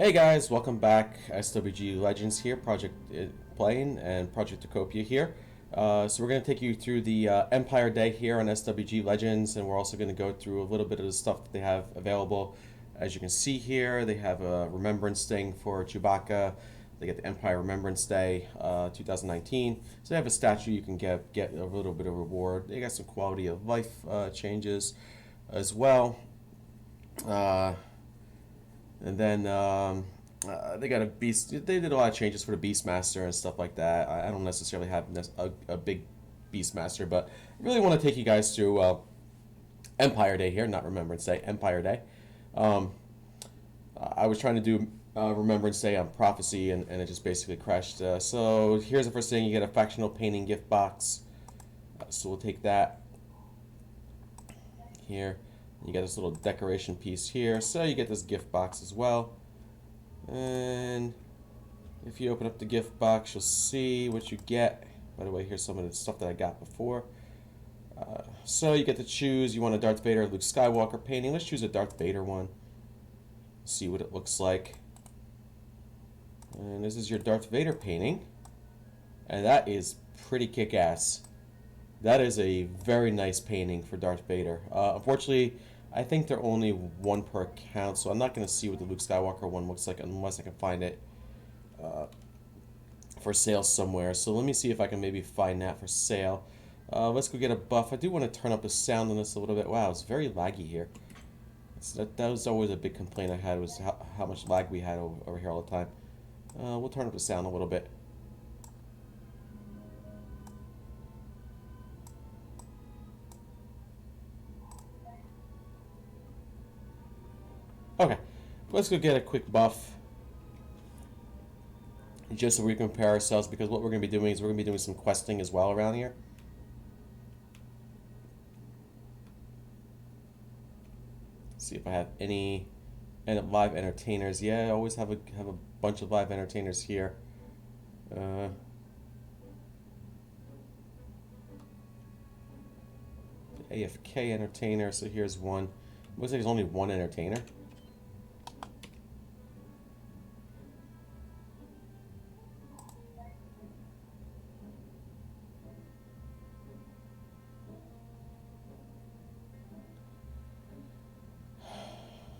Hey guys, welcome back. SWG Legends here, Project Plane and Project Tacopia here. So we're going to take you through the Empire Day here on SWG Legends, and we're also going to go through a little bit of the stuff that they have available. As you can see here, they have a Remembrance thing for Chewbacca. They get the Empire Remembrance Day 2019. So they have a statue you can get a little bit of reward. They got some quality of life changes as well. Uh, And then they got a beast. They did a lot of changes for the Beastmaster and stuff like that. I don't necessarily have a big Beastmaster, but I really want to take you guys through Empire Day here, not Remembrance Day, Empire Day. Um, I was trying to do Remembrance Day on Prophecy, and it just basically crashed. So here's the first thing: you get a factional painting gift box. So we'll take that here. You get this little decoration piece here, so you get this gift box as well. And if you open up the gift box, you'll see what you get. By the way, here's some of the stuff that I got before. So you get to choose. You want a Darth Vader or Luke Skywalker painting. Let's choose a Darth Vader one. See what it looks like. And this is your Darth Vader painting. And that is pretty kick-ass. That is a very nice painting for Darth Vader. Unfortunately, I think they're only one per account, so I'm not going to see what the Luke Skywalker one looks like unless I can find it for sale somewhere. So let me see if I can maybe find that for sale. Let's go get a buff. I do want to turn up the sound on this a little bit. Wow, it's very laggy here. That was always a big complaint I had, was how much lag we had over here all the time. We'll turn up the sound a little bit. Okay, let's go get a quick buff, just so we can compare ourselves, because what we're going to be doing is we're going to be doing some questing as well around here. See if I have any live entertainers. Yeah, I always have a bunch of live entertainers here. AFK entertainer, so here's one. Looks like there's only one entertainer.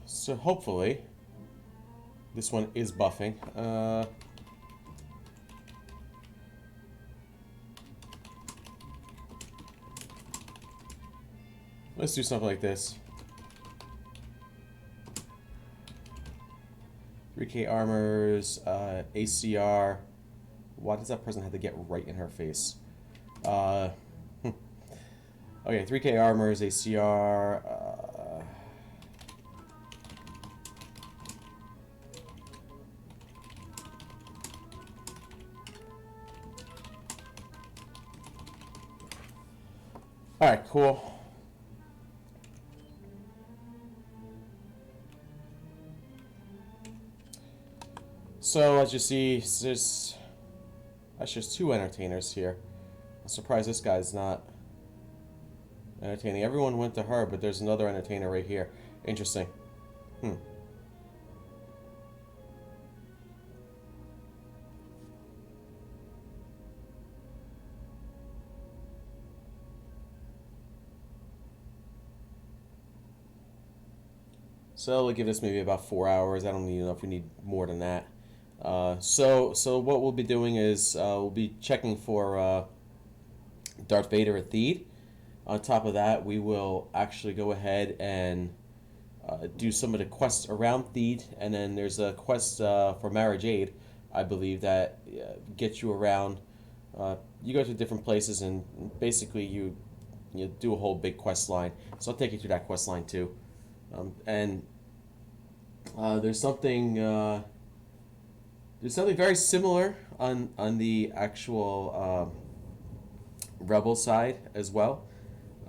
So hopefully, this one is buffing. Let's do something like this. 3K armors, ACR. Why does that person have to get right in her face? Okay, 3K armors, ACR. Alright, cool. So as you see, there's just two entertainers here. I'm surprised this guy's not entertaining. Everyone went to her, but there's another entertainer right here. Interesting. So we'll give this maybe about 4 hours. I don't even know if we need more than that. So what we'll be doing is we'll be checking for Darth Vader at Theed. On top of that, we will actually go ahead and do some of the quests around Theed, and then there's a quest for Marriage Aid, I believe, that gets you around. You go to different places, and basically you do a whole big quest line. So I'll take you through that quest line too. And there's something very similar on the actual Rebel side as well.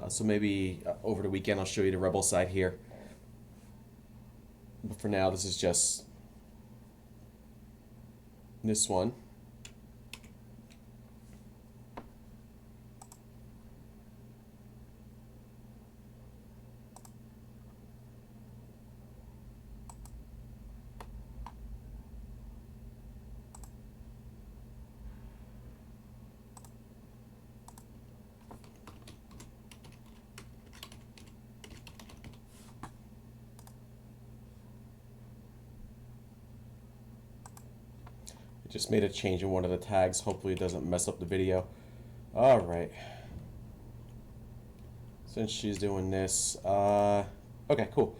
So maybe over the weekend I'll show you the Rebel side here. But for now, this is just this one. Just made a change in one of the tags. Hopefully it doesn't mess up the video. Alright. Since she's doing this, okay, cool.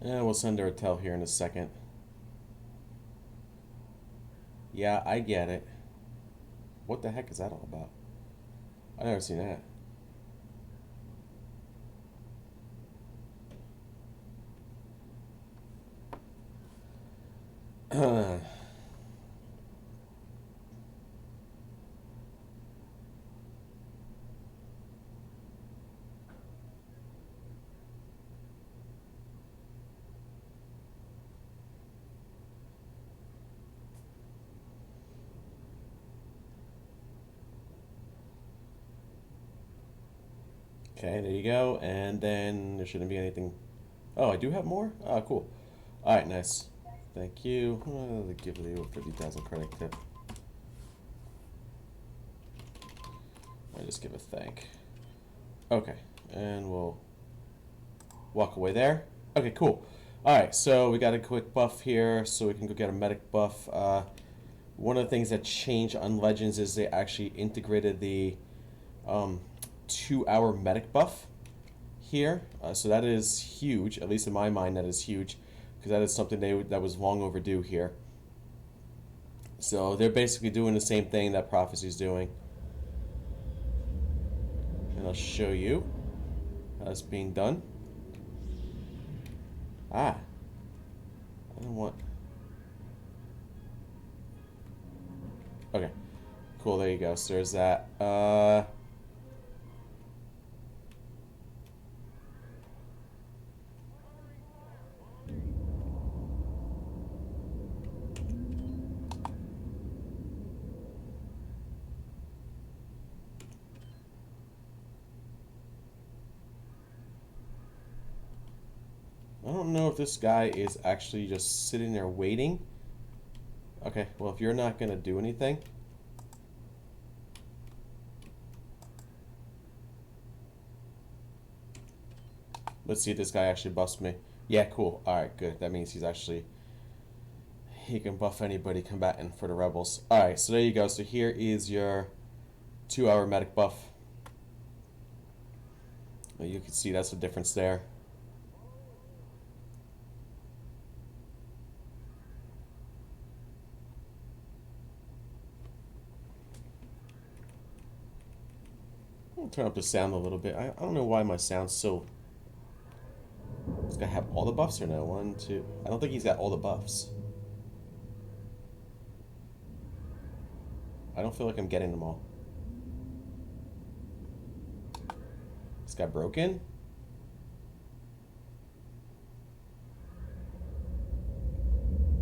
And we'll send her a tell here in a second. Yeah, I get it. What the heck is that all about? I've never seen that. Okay, there you go. And then there shouldn't be anything. Oh, I do have more? Oh, cool. Alright, nice. Thank you. I'll give you a 50,000 credit tip. I'll just give a thank. Okay, and we'll walk away there. Okay, cool. Alright, so we got a quick buff here, so we can go get a medic buff. One of the things that changed on Legends is they actually integrated the 2-hour medic buff here. So that is huge, at least in my mind that is huge, because that is something that was long overdue here. So they're basically doing the same thing that Prophecy's doing. And I'll show you how it's being done. Ah. I don't want... Okay. Cool, there you go. So there's that. I don't know if this guy is actually just sitting there waiting. Okay, well, if you're not going to do anything... Let's see if this guy actually buffs me. Yeah, cool. Alright, good. That means he's actually... He can buff anybody combatant for the rebels. Alright, so there you go. So here is your 2-hour medic buff. You can see that's the difference there. I'll turn up the sound a little bit. I don't know why my sound's so... Does this guy have all the buffs or no? 1, 2... I don't think he's got all the buffs. I don't feel like I'm getting them all. This guy broken?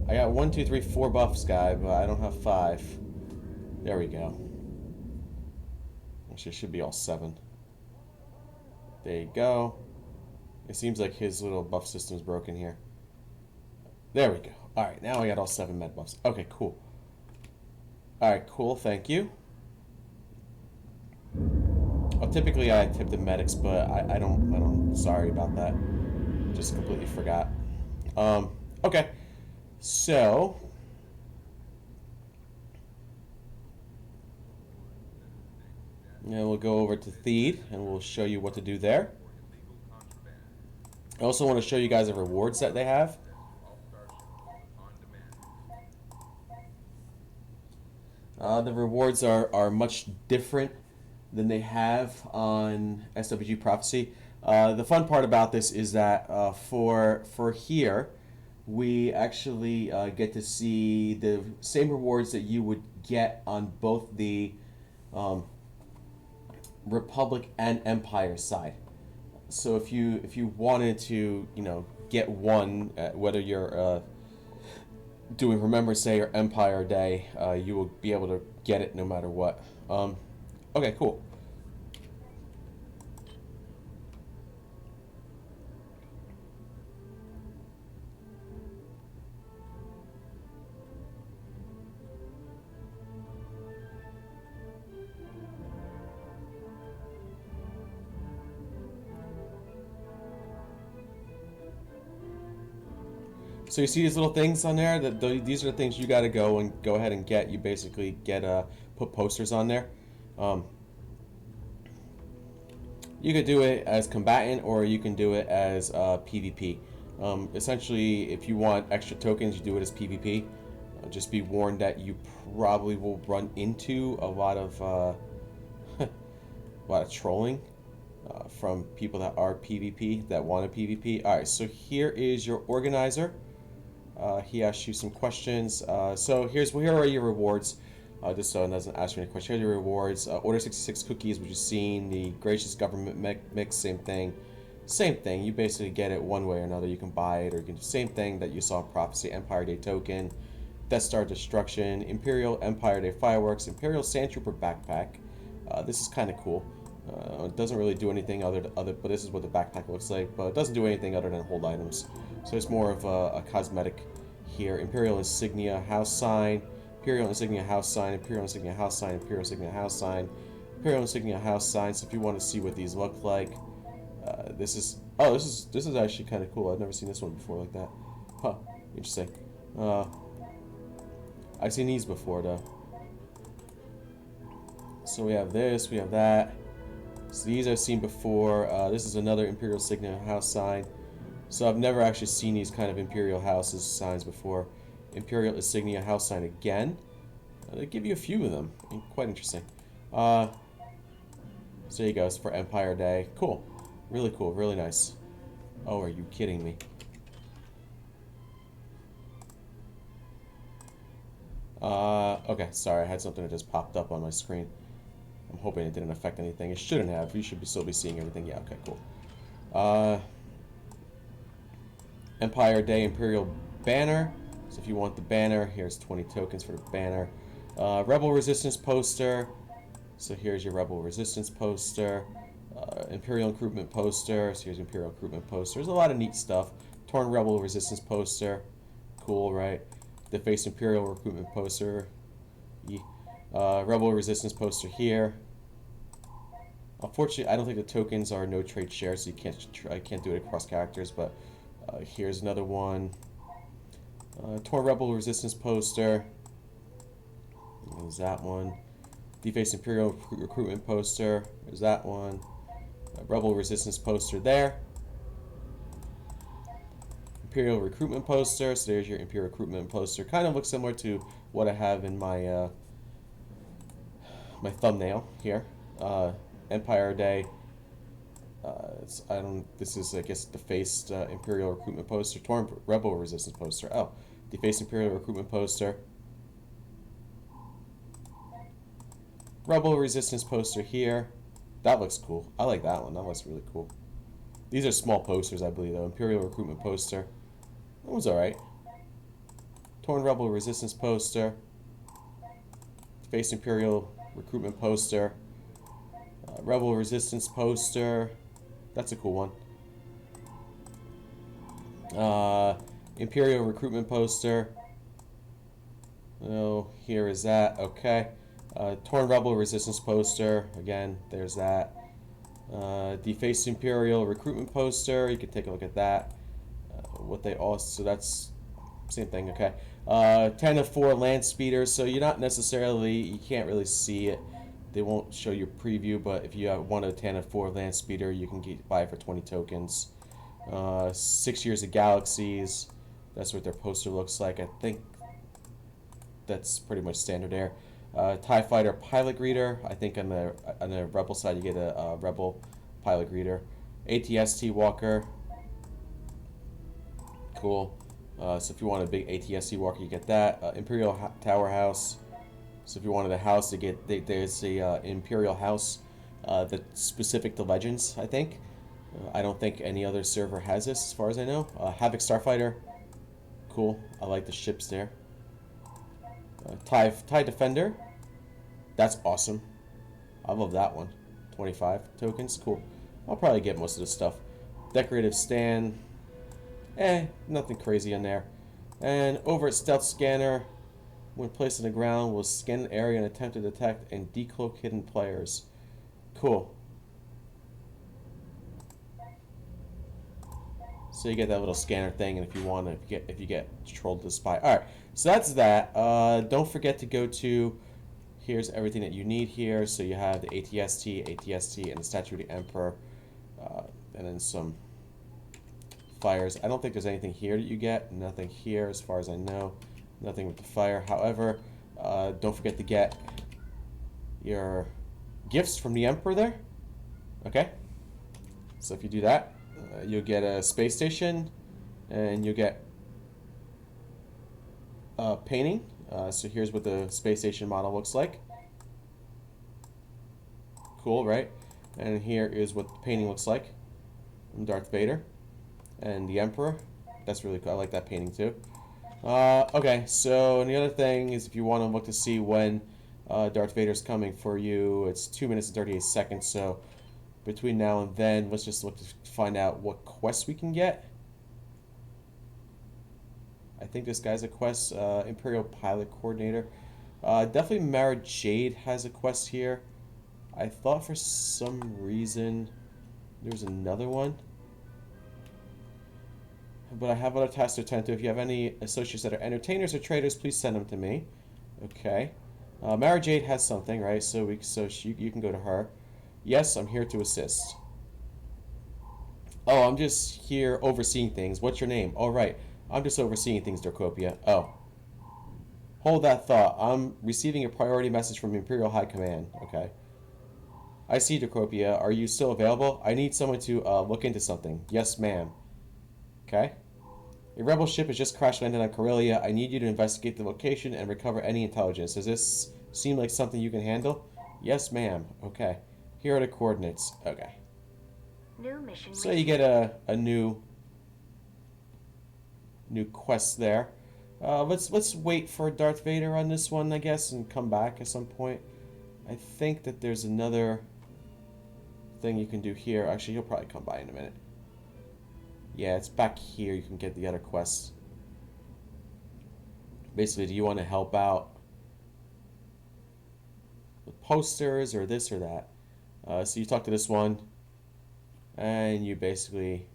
I got 1, 2, 3, 4 buffs, guy, but I don't have 5. There we go. Actually, it should be all 7. There you go. It seems like his little buff system's broken here. There we go. Alright, now I got all 7 med buffs. Okay, cool. Alright, cool, thank you. Well, typically I tip the medics, but I don't, sorry about that. Just completely forgot. Okay. So... Now we'll go over to Theed, and we'll show you what to do there. I also want to show you guys the rewards that they have. The rewards are much different than they have on SWG Prophecy. The fun part about this is that for here, we actually get to see the same rewards that you would get on both the Republic and Empire side. So if you wanted to, get one, whether you're doing Remembrance Day or Empire Day, you will be able to get it no matter what. Okay, cool. So you see these little things on there? These are the things you got to go ahead and get. You basically get put posters on there. Um, you could do it as combatant, or you can do it as PvP. Essentially, if you want extra tokens, you do it as PvP. Just be warned that you probably will run into a lot of trolling from people that are PvP, that want a PvP. All right, so here is your organizer. He asks you some questions. So here are your rewards. Just so it doesn't ask you any questions. Here's your rewards. Order 66 cookies, which you've seen. The Gracious Government Mix, same thing. Same thing. You basically get it one way or another. You can buy it, or you can do the same thing that you saw in Prophecy. Empire Day token, Death Star Destruction, Imperial Empire Day fireworks, Imperial Sandtrooper backpack. This is kind of cool. It doesn't really do anything but this is what the backpack looks like. But it doesn't do anything other than hold items. So it's more of a cosmetic here. Imperial Insignia House Sign, Imperial Insignia House Sign, Imperial Insignia House Sign, Imperial Insignia House Sign, Imperial Insignia House Sign. So if you want to see what these look like, this is actually kind of cool. I've never seen this one before like that. Huh, interesting. I've seen these before though. So we have this, we have that. So these I've seen before. This is another Imperial Insignia House Sign. So I've never actually seen these kind of Imperial Houses signs before. Imperial Insignia House Sign again. They give you a few of them. Quite interesting. So there you go. It's for Empire Day. Cool. Really cool. Really nice. Oh, are you kidding me? Okay. Sorry. I had something that just popped up on my screen. I'm hoping it didn't affect anything. It shouldn't have. You should still be seeing everything. Yeah, okay, cool. Empire Day Imperial Banner. So if you want the banner, here's 20 tokens for the banner. Rebel Resistance poster. So here's your Rebel Resistance poster. Imperial Recruitment poster. So here's Imperial Recruitment poster. There's a lot of neat stuff. Torn Rebel Resistance poster. Cool, right? Defaced Imperial Recruitment poster. Yeah. Rebel Resistance poster here. Unfortunately, I don't think the tokens are no trade share, so I can't do it across characters. But here's another one. Torn Rebel Resistance poster. There's that one. Defaced Imperial Recruitment poster. There's that one. Rebel Resistance poster there. Imperial Recruitment poster. So there's your Imperial Recruitment poster. Kind of looks similar to what I have in my my thumbnail here. Empire Day. This is, I guess, defaced Imperial Recruitment poster. Torn Rebel Resistance poster. Oh, defaced Imperial Recruitment poster. Rebel Resistance poster here. That looks cool. I like that one. That looks really cool. These are small posters, I believe, though. Imperial Recruitment poster. That one's alright. Torn Rebel Resistance poster. Defaced Imperial Recruitment poster. Rebel Resistance poster. That's a cool one. Imperial Recruitment poster. Oh, here is that. Okay. Torn Rebel Resistance poster. Again, there's that. Defaced Imperial Recruitment poster. You can take a look at that. What they also, so that's same thing. Okay. 10 of 4 land speeders. So you're not necessarily, you can't really see it. They won't show you preview, but if you have one of the 10 of 4 land speeder, you can buy it for 20 tokens. 6 Years of Galaxies. That's what their poster looks like. I think that's pretty much standard there. TIE Fighter Pilot Greeter. I think on the Rebel side you get a Rebel Pilot Greeter. ATST Walker. Cool. So if you want a big ATST Walker, you get that. Imperial Tower House. So if you wanted a house, there's a Imperial House that's specific to Legends, I think. I don't think any other server has this, as far as I know. Havoc Starfighter. Cool. I like the ships there. TIE Defender. That's awesome. I love that one. 25 tokens. Cool. I'll probably get most of this stuff. Decorative Stand. Nothing crazy in there. And Overt Stealth Scanner. When placed on the ground, will scan the area and attempt to detect and decloak hidden players. Cool. So you get that little scanner thing, and if you want to, if you get trolled to spy. All right, so that's that. Don't forget to go to. Here's everything that you need here. So you have the ATST, and the Statue of the Emperor, and then some fires. I don't think there's anything here that you get. Nothing here, as far as I know. Nothing with the fire. However, don't forget to get your gifts from the Emperor there. Okay. So if you do that, you'll get a space station, and you'll get a painting. So here's what the space station model looks like. Cool, right? And here is what the painting looks like from Darth Vader and the Emperor. That's really cool. I like that painting too. Okay, so and the other thing is, if you want to look to see when Darth Vader's coming for you, it's 2 minutes and 38 seconds. So between now and then, let's just look to find out what quests we can get. I think this guy's a quest, Imperial Pilot Coordinator. Definitely Mara Jade has a quest here. I thought for some reason there's another one. But I have other tasks to attend to. If you have any associates that are entertainers or traders, please send them to me. Okay. Mara Jade has something, right? So you can go to her. Yes, I'm here to assist. Oh, I'm just here overseeing things. What's your name? Oh, right. I'm just overseeing things, Darkopia. Oh. Hold that thought. I'm receiving a priority message from Imperial High Command. Okay. I see, Darkopia. Are you still available? I need someone to look into something. Yes, ma'am. Okay. A rebel ship has just crash landed on Corellia. I need you to investigate the location and recover any intelligence. Does this seem like something you can handle? Yes, ma'am. Okay. Here are the coordinates. Okay. New mission. So you get a new quest there. Let's wait for Darth Vader on this one, I guess, and come back at some point. I think that there's another thing you can do here. Actually, he'll probably come by in a minute. Yeah, it's back here. You can get the other quests. Basically, do you want to help out with posters or this or that? So you talk to this one, and you basically...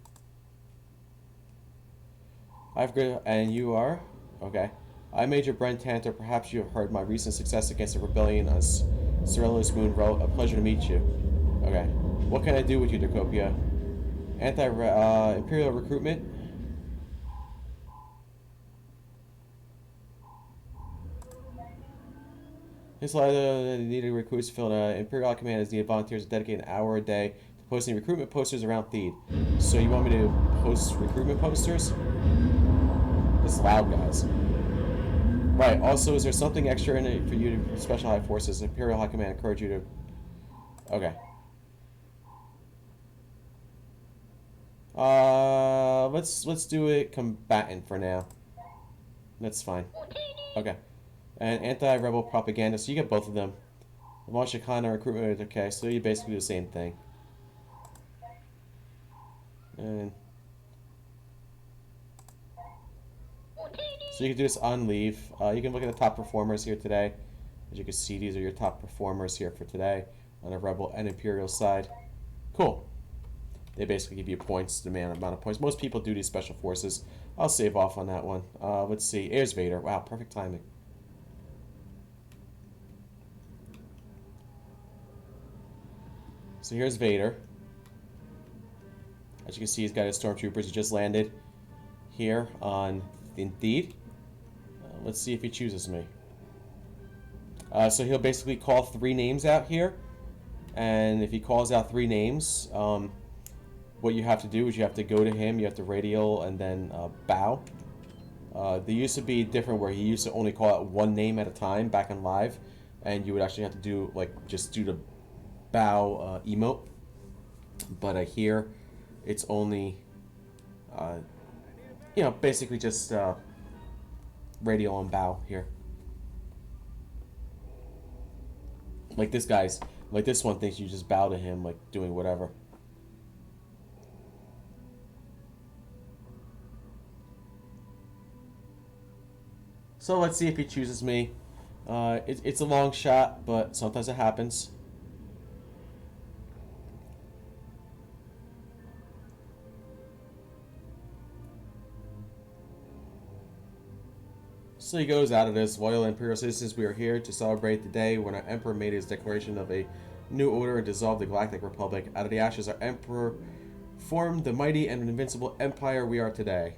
And you are? Okay. I'm Major Brent Tanter. Perhaps you have heard my recent success against the rebellion on Cerullo's Moon. A pleasure to meet you. Okay. What can I do with you, Darkopia? Imperial recruitment. This letter needed recruits to fill an Imperial Command has needed volunteers to dedicate an hour a day to posting recruitment posters around Theed. So you want me to post recruitment posters? It's loud, guys. Right. Also, is there something extra in it for you to Special High Forces? Imperial High Command encourage you to... Okay. Let's do it combatant for now. That's fine. Okay. And anti-rebel propaganda, so you get both of them. Launch a con recruitment, okay, so you basically do the same thing. And so you can do this on leave. You can look at the top performers here today. As you can see, these are your top performers here for today on the rebel and imperial side. Cool. They basically give you points, the amount of points. Most people do these special forces. I'll save off on that one. Let's see. Here's Vader. Wow, perfect timing. So here's Vader. As you can see, he's got his stormtroopers. He just landed here on Theed. Let's see if he chooses me. So he'll basically call 3 names out here. And if he calls out 3 names... what you have to do is you have to go to him, you have to radial, and then bow. They used to be different where he used to only call out 1 name at a time back in live, and you would actually have to do, like, just do the bow emote. But here, it's only, you know, basically just radial and bow here. Like this guy's, like this one thinks you just bow to him, like doing whatever. So let's see if he chooses me. It's a long shot, but sometimes it happens. So he goes out of this. Loyal Imperial citizens, we are here to celebrate the day when our Emperor made his declaration of a new order and dissolved the Galactic Republic. Out of the ashes, our Emperor formed the mighty and invincible empire we are today.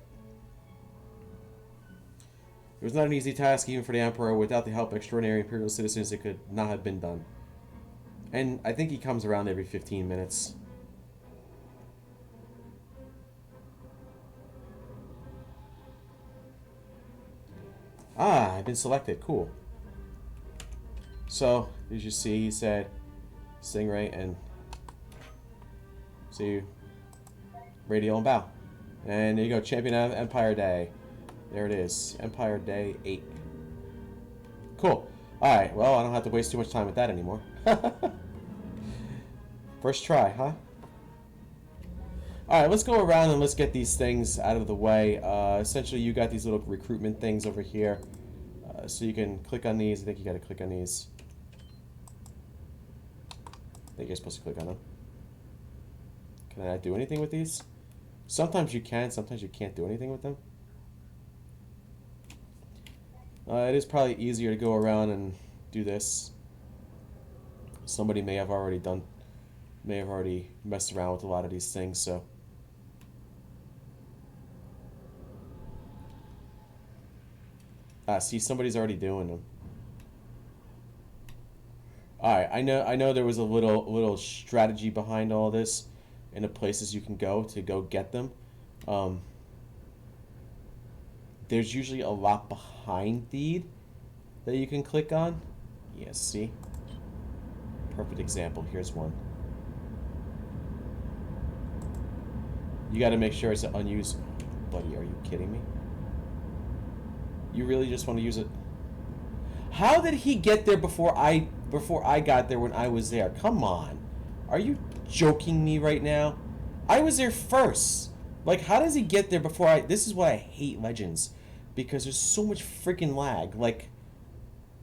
It was not an easy task, even for the Emperor. Without the help of extraordinary Imperial citizens, it could not have been done. And I think he comes around every 15 minutes. Ah, I've been selected. Cool. So, as you see, he said Stingray and see Radial and Bow. And there you go, Champion of Empire Day. There it is. Empire Day 8. Cool. Alright, well, I don't have to waste too much time with that anymore. First try, huh? Alright, let's go around and let's get these things out of the way. Essentially, you got these little recruitment things over here. So you can click on these. I think you got to click on these. I think you're supposed to click on them. Can I do anything with these? Sometimes you can, sometimes you can't do anything with them. It is probably easier to go around and do this. Somebody may have already messed around with a lot of these things, so. See, somebody's already doing them. Alright, I know there was a little strategy behind all this and the places you can go to go get them. There's usually a lot behind Deed that you can click on. Yes, see? Perfect example. Here's one. You gotta make sure it's an unused. Buddy, are you kidding me? You really just want to use it? How did he get there before I got there when I was there? Come on. Are you joking me right now? I was there first. Like, how does he get there before I... This is why I hate Legends. Because there's so much freaking lag. Like,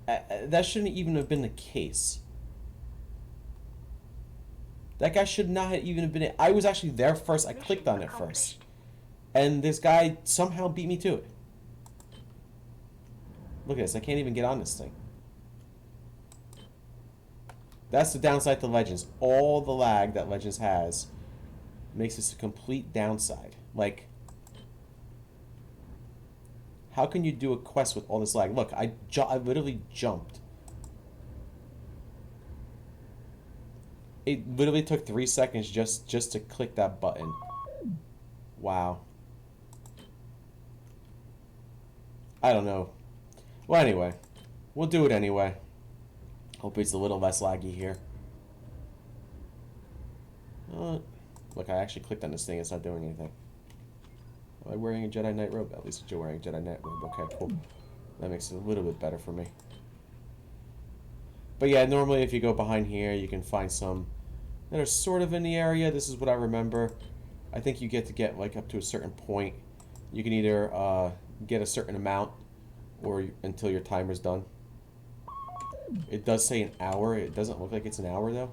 that shouldn't even have been the case. That guy should not have even been... I was actually there first. I clicked on it first. And this guy somehow beat me to it. Look at this. I can't even get on this thing. That's the downside to Legends. All the lag that Legends has makes this a complete downside. Like, how can you do a quest with all this lag? Look, I literally jumped. It literally took 3 seconds just to click that button. Wow. I don't know. Well, anyway, we'll do it anyway. Hope it's a little less laggy here. Look, I actually clicked on this thing. It's not doing anything. Am I wearing a Jedi Knight robe? At least you're wearing a Jedi Knight robe. Okay, cool. That makes it a little bit better for me. But yeah, normally if you go behind here, you can find some that are sort of in the area. This is what I remember. I think you get like up to a certain point. You can either get a certain amount or until your timer's done. It does say an hour. It doesn't look like it's an hour though.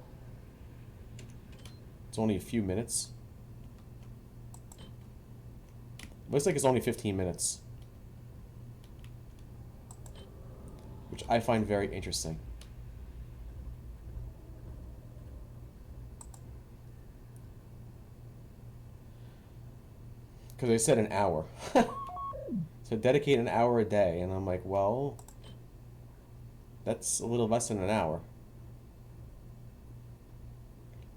It's only a few minutes. Looks like it's only 15 minutes. Which I find very interesting. Because they said an hour. So dedicate an hour a day. And I'm like, well, that's a little less than an hour.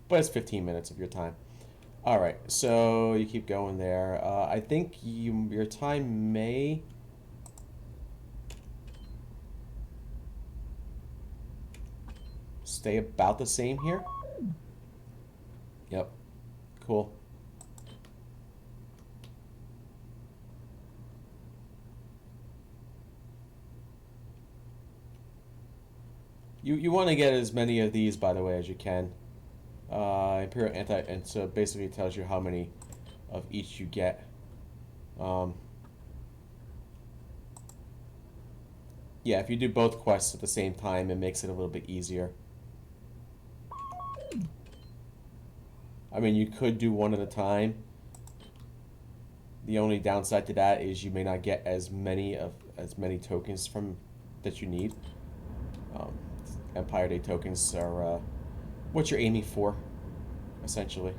But it's 15 minutes of your time. Alright, so you keep going there. I think your time may... stay about the same here. Yep. Cool. You want to get as many of these, by the way, as you can. Imperial anti, and so basically it tells you how many of each you get. Yeah, if you do both quests at the same time, it makes it a little bit easier. I mean, you could do one at a time. The only downside to that is you may not get as many of as many tokens from that you need. Um, Empire Day tokens are what you're aiming for, essentially.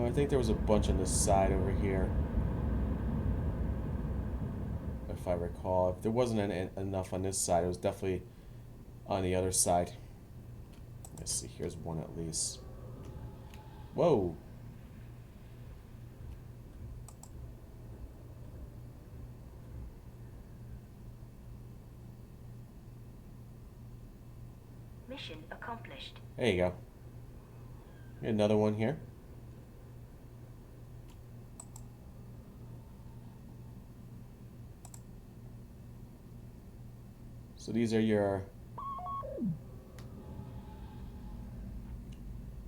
I think there was a bunch on this side over here, if I recall. If there wasn't enough on this side, it was definitely on the other side. Let's see, here's one at least. Whoa! Mission accomplished. There you go. Another one here. So these are your...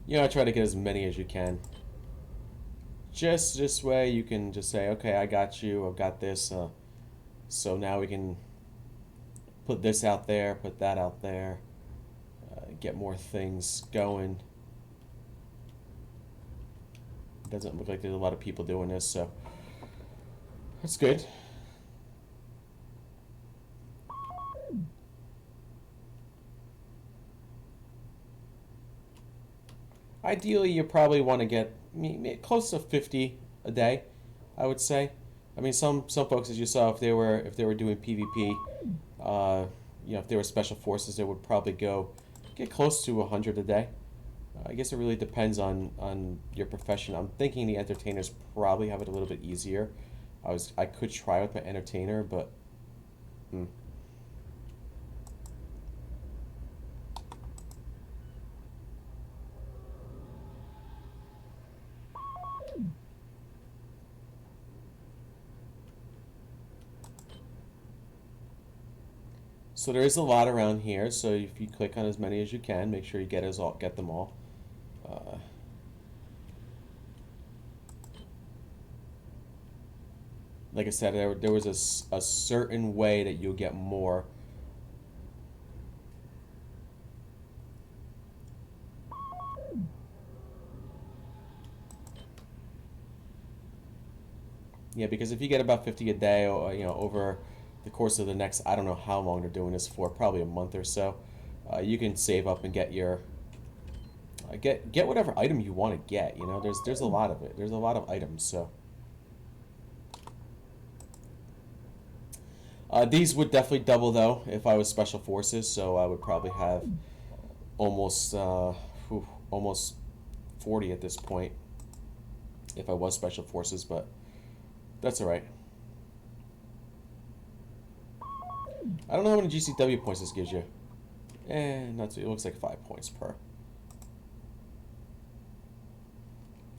I try to get as many as you can. Just this way you can just say, okay, I got you, I've got this. So now we can put this out there, put that out there, get more things going. It doesn't look like there's a lot of people doing this, so that's good. Ideally, you probably want to get close to 50 a day, I would say. I mean, some folks, as you saw, if they were doing PvP, if they were special forces, they would probably get close to 100 a day. I guess it really depends on your profession. I'm thinking the entertainers probably have it a little bit easier. I could try with my entertainer, but. So there is a lot around here. So if you click on as many as you can, make sure you get them all. Like I said, there was a certain way that you'll get more. Yeah, because if you get about 50 a day, or over the course of the next, I don't know how long they're doing this for, probably a month or so, you can save up and get your get whatever item you want to get. There's a lot of it. There's a lot of items, so. These would definitely double though if I was special forces, so I would probably have almost 40 at this point if I was special forces, but that's all right. I don't know how many GCW points this gives you. Not too, it looks like 5 points per.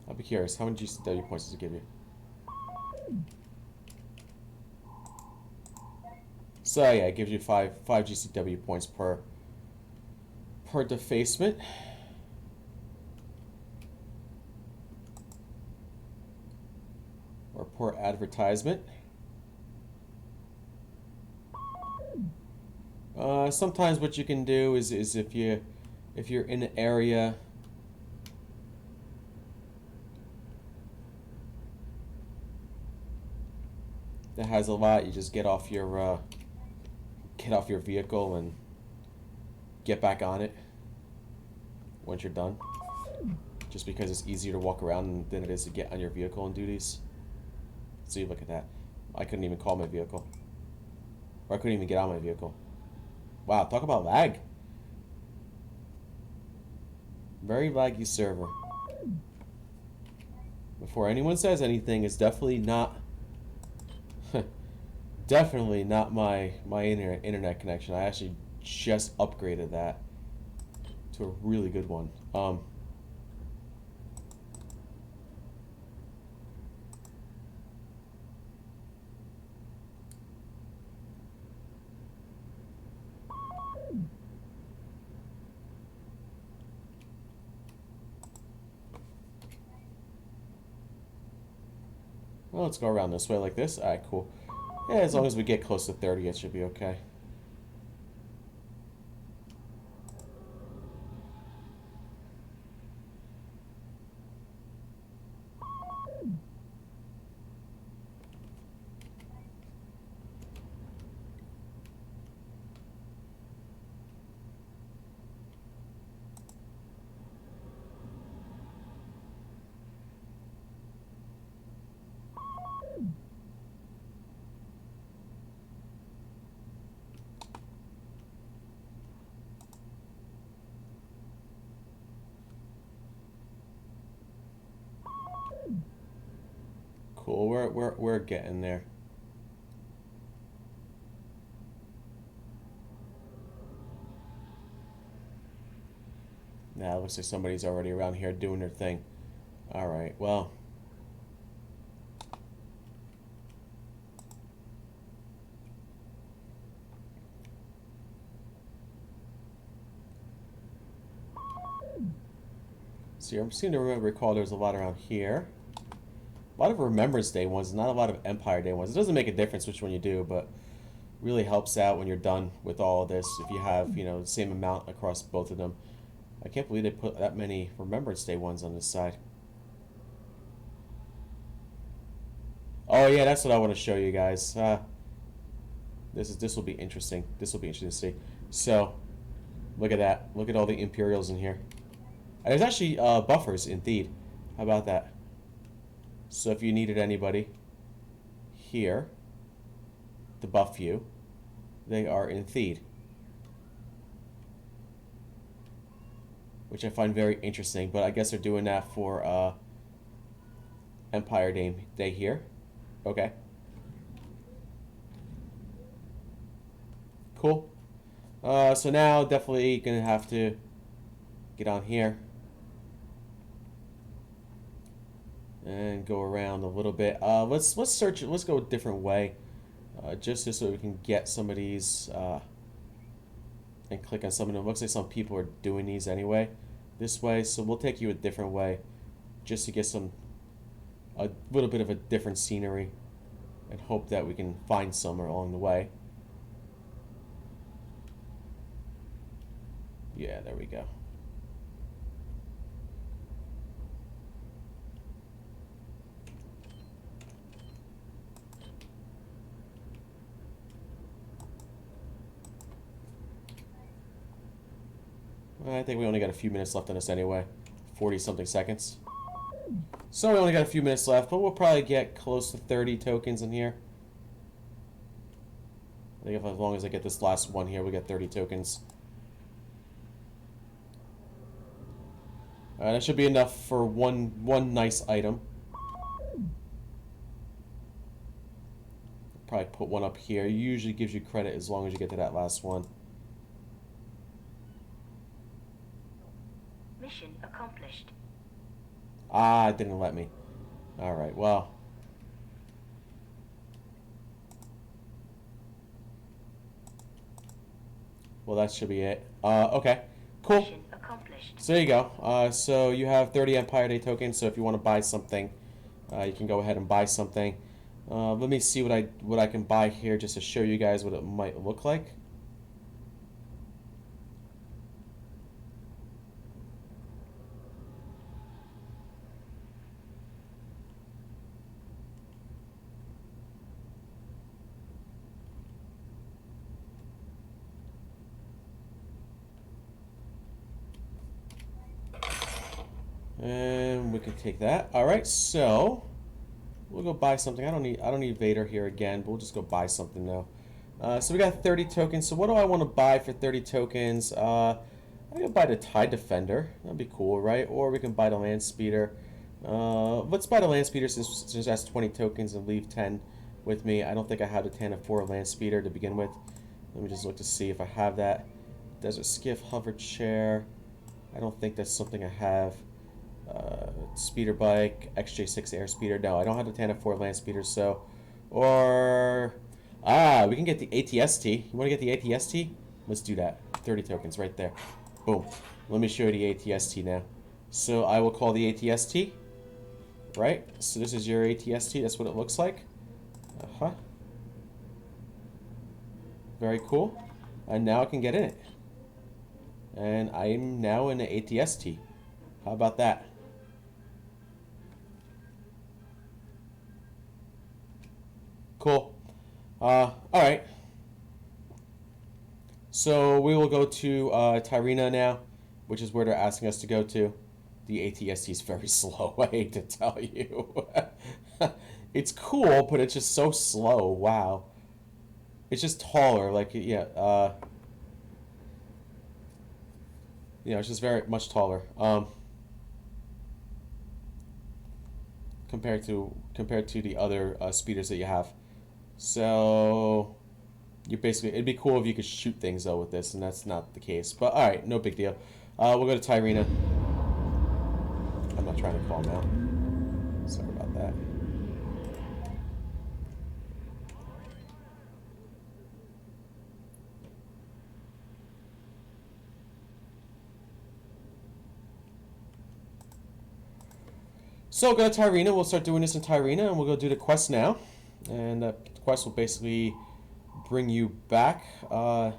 I'll be curious, how many GCW points does it give you? So yeah, it gives you five GCW points per defacement. Or per advertisement. Sometimes what you can do is if you're in an area that has a lot, you just get off your vehicle and get back on it once you're done. Just because it's easier to walk around than it is to get on your vehicle and do these. See, look at that. I couldn't even call my vehicle. Or I couldn't even get on my vehicle. Wow, talk about lag. Very laggy server. Before anyone says anything, it's definitely not definitely not my internet connection. I actually just upgraded that to a really good one. Well, let's go around this way like this. Alright, cool. Yeah, as long as we get close to 30, it should be okay. cool. We're getting there. Now, it looks like somebody's already around here doing their thing. Alright, well. See, I seem to recall there's a lot around here. A lot of Remembrance Day ones, not a lot of Empire Day ones. It doesn't make a difference which one you do, but really helps out when you're done with all of this if you have, you know, the same amount across both of them. I can't believe they put that many Remembrance Day ones on this side. Oh yeah, that's what I want to show you guys. This will be interesting. This will be interesting to see. So, look at that. Look at all the Imperials in here. And there's actually buffers in Theed. How about that? So if you needed anybody here to buff you, they are in Theed. Which I find very interesting, but I guess they're doing that for Empire Day here. Okay. Cool. So now definitely gonna have to get on here and go around a little bit. Let's search it. Let's go a different way, just so we can get some of these and click on some of them. It looks like some people are doing these anyway this way, so we'll take you a different way just to get a little bit of a different scenery and hope that we can find some along the way. Yeah, there we go. I think we only got a few minutes left on this anyway. 40-something seconds. So we only got a few minutes left, but we'll probably get close to 30 tokens in here. I think if as long as I get this last one here, we get 30 tokens. That should be enough for one nice item. Probably put one up here. It usually gives you credit as long as you get to that last one. Mission accomplished. Ah, it didn't let me. Alright, well. Well, that should be it. Okay. Cool. Mission accomplished. So there you go. So you have 30 Empire Day tokens, so if you want to buy something, you can go ahead and buy something. Let me see what I can buy here just to show you guys what it might look like. And we can take that. All right, so we'll go buy something. I don't need Vader here again, but we'll just go buy something now. So we got 30 tokens. So what do I want to buy for 30 tokens? I can buy the TIE Defender. That'd be cool, right? Or we can buy the Land Speeder. Let's buy the Land Speeder since that's 20 tokens and leave 10 with me. I don't think I have the 10 for a Land Speeder to begin with. Let me just look to see if I have that. Desert Skiff, Hover Chair. I don't think that's something I have. Speeder Bike, XJ6 Air Speeder. No, I don't have the Tana 4 Land Speeder, so... Or... we can get the ATST. You want to get the ATST? Let's do that. 30 tokens right there. Boom. Let me show you the ATST now. So I will call the ATST. Right? So this is your ATST. That's what it looks like. Uh-huh. Very cool. And now I can get in it. And I am now in the ATST. How about that? Cool. Alright. So we will go to Tyrina now, which is where they're asking us to go to. The ATST is very slow, I hate to tell you. It's cool, but it's just so slow. Wow. It's just taller, like, yeah, you know, it's just very much taller. compared to the other speeders that you have. So you basically, it'd be cool if you could shoot things though with this, and that's not the case. But all right, no big deal. We'll go to Tyrina. I'm not trying to call now. Sorry about that. So go to Tyrina. We'll start doing this in Tyrina, and we'll go do the quest now. And the quest will basically bring you back to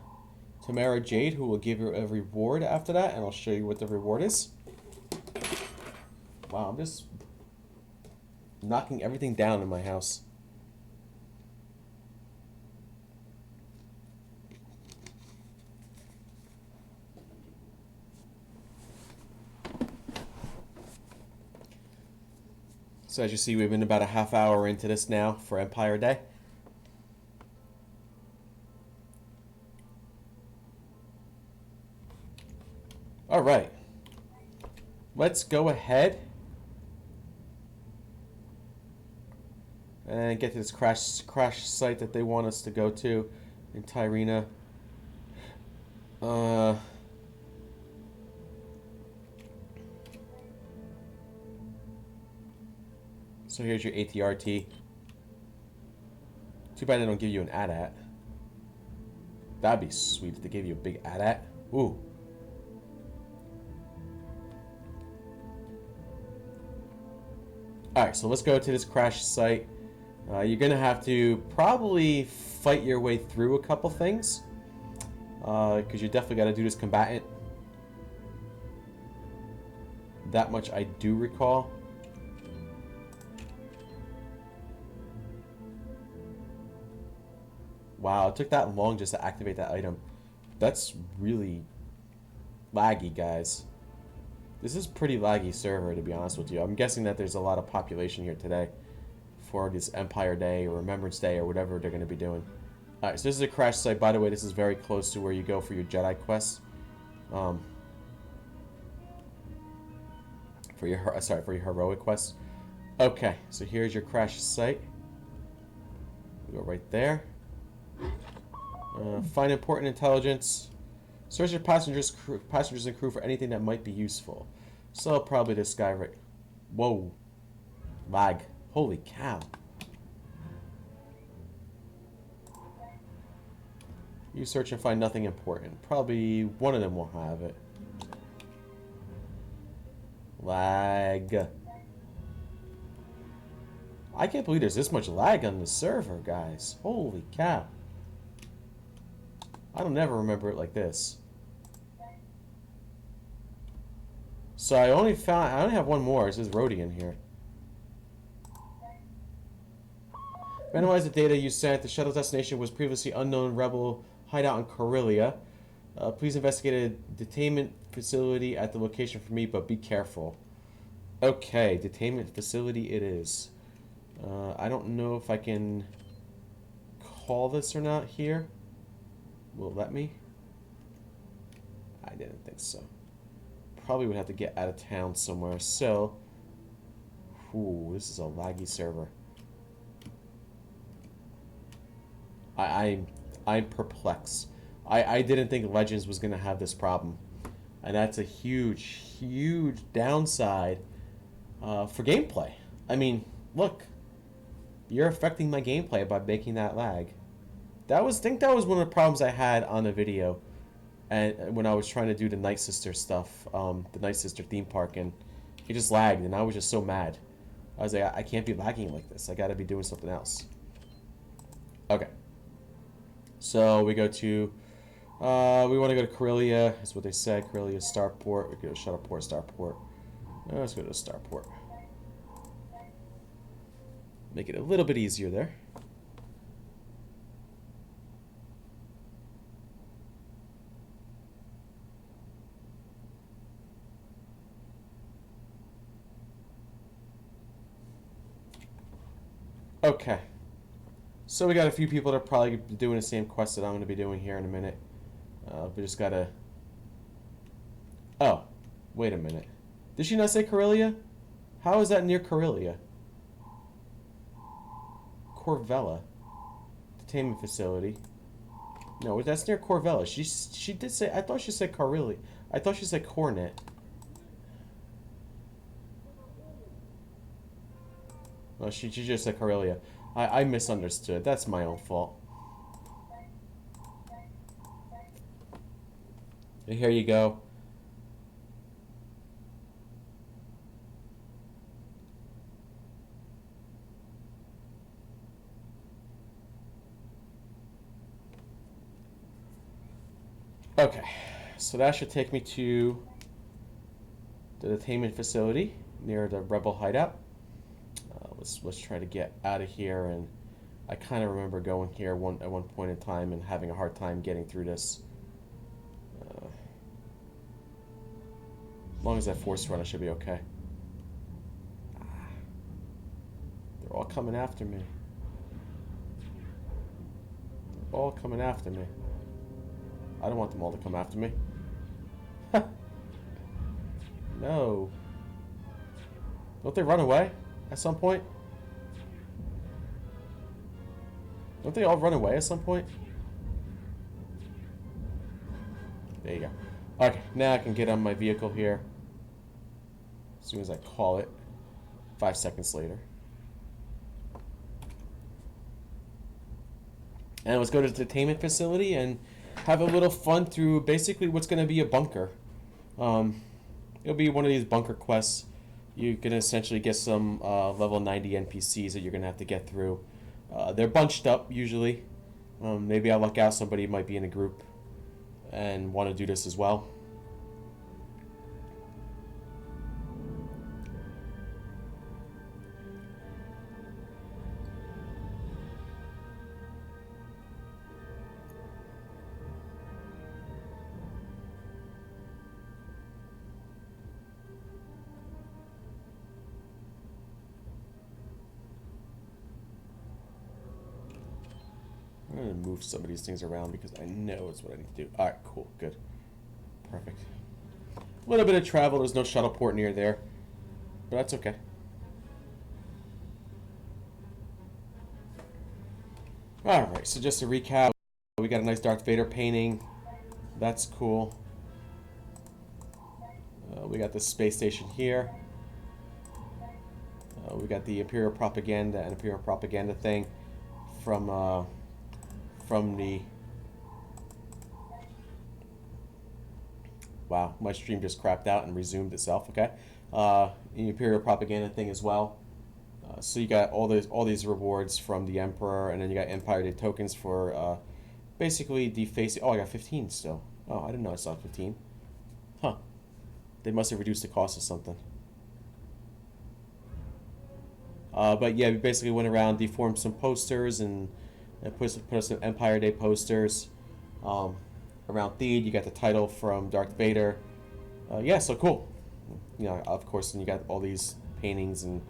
Mara Jade, who will give you a reward after that, and I'll show you what the reward is. Wow, I'm just knocking everything down in my house. So as you see, we've been about a half hour into this now for Empire Day. All right. Let's go ahead and get to this crash site that they want us to go to in Tyrina. So here's your ATRT. Too bad they don't give you an AT-AT. That'd be sweet if they gave you a big AT-AT. Ooh. Alright, so let's go to this crash site. You're going to have to probably fight your way through a couple things. Because you definitely got to do this combatant. That much I do recall. Wow, it took that long just to activate that item. That's really laggy, guys. This is pretty laggy server, to be honest with you. I'm guessing that there's a lot of population here today for this Empire Day or Remembrance Day or whatever they're going to be doing. Alright, so this is a crash site. By the way, this is very close to where you go for your Jedi quests. For your heroic quests. Okay, so here's your crash site. We go right there. Find important intelligence. Search your passengers and crew for anything that might be useful. So probably this guy right. Whoa, lag! Holy cow! You search and find nothing important. Probably one of them will have it. Lag. I can't believe there's this much lag on the server, guys. Holy cow. I don't ever remember it like this. So I only have one more. It says Rodian here. Analyze the data you sent. The shuttle destination was previously unknown rebel hideout in Corellia. Please investigate a detainment facility at the location for me, but be careful. Okay, detainment facility it is. I don't know if I can call this or not here. Will it let me? I didn't think so. Probably would have to get out of town somewhere. So, ooh, this is a laggy server. I'm perplexed. I didn't think Legends was gonna have this problem, and that's a huge downside for gameplay. I mean, look, you're affecting my gameplay by making that lag. I think that was one of the problems I had on the video, and when I was trying to do the Night Sister stuff, the Night Sister theme park, and it just lagged, and I was just so mad. I was like, I can't be lagging like this. I got to be doing something else. Okay. So we go to, we want to go to Corellia. That's what they said. Corellia Starport. We go to Shuttleport, Starport. Let's go to Starport. Make it a little bit easier there. Okay. So we got a few people that are probably doing the same quest that I'm going to be doing here in a minute. We just gotta... Oh, wait a minute. Did she not say Corellia? How is that near Corellia? Corvella. Detainment facility. No, that's near Corvella. She did say... I thought she said Carilli. I thought she said Cornet. Oh, she just said Corellia. I misunderstood. That's my own fault. Here you go. Okay, so that should take me to the detainment facility near the rebel hideout. Let's try to get out of here. And I kind of remember going here at one point in time and having a hard time getting through this. As long as I force run, I should be okay. They're all coming after me. They're all coming after me. I don't want them all to come after me. No. Don't they run away at some point? Don't they all run away at some point? There you go. Okay, now I can get on my vehicle here. As soon as I call it. 5 seconds later. And let's go to the detainment facility and have a little fun through basically what's going to be a bunker. It'll be one of these bunker quests. You can essentially get some level 90 NPCs that you're going to have to get through. They're bunched up usually. Maybe I luck out, somebody might be in a group and want to do this as well. I'm going to move some of these things around because I know it's what I need to do. Alright, cool, good. Perfect. A little bit of travel, there's no shuttle port near there. But that's okay. Alright, so just to recap, we got a nice Darth Vader painting. That's cool. We got the space station here. We got the Imperial propaganda and Imperial propaganda thing from the... Wow, my stream just crapped out and resumed itself. Okay, the Imperial propaganda thing as well. So you got all these rewards from the Emperor, and then you got Empire Day tokens for basically defacing. Oh, I got 15 still. Oh, I didn't know I saw 15. Huh? They must have reduced the cost of something. But yeah, we basically went around, deformed some posters, and put up some Empire Day posters. Around Theed, you got the title from Darth Vader. Yeah, so cool. You know, of course, and you got all these paintings and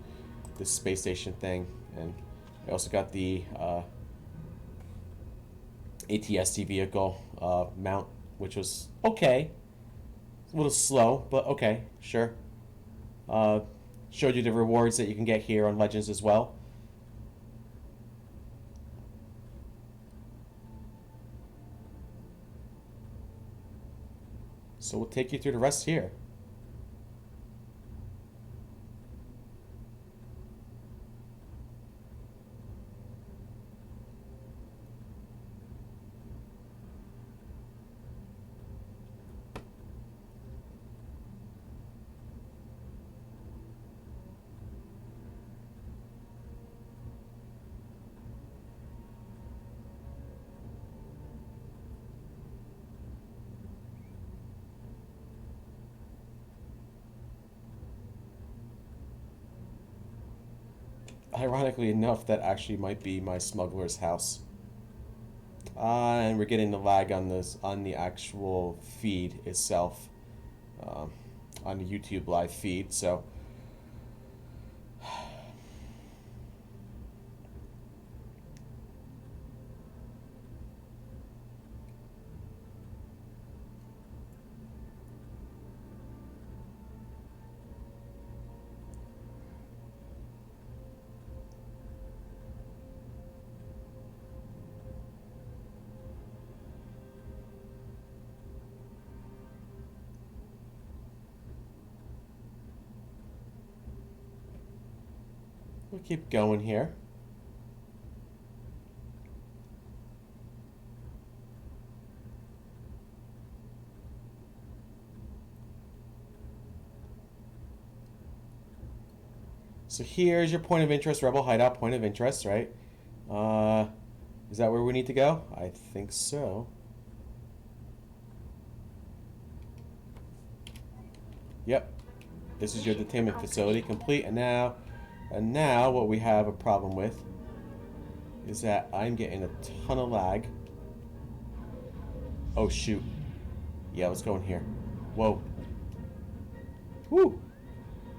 this space station thing, and I also got the ATST vehicle mount, which was okay. It's a little slow, but okay, sure. Showed you the rewards that you can get here on Legends as well. So we'll take you through the rest here. Ironically enough, that actually might be my smuggler's house. And we're getting the lag on the actual feed itself, on the YouTube live feed. So we'll keep going here. So here's your point of interest, Rebel Hideout, point of interest, right? Is that where we need to go? I think so. Yep. This is your detainment facility complete, and now what we have a problem with is that I'm getting a ton of lag. Oh shoot. Yeah, let's go in here. Whoa. Whew.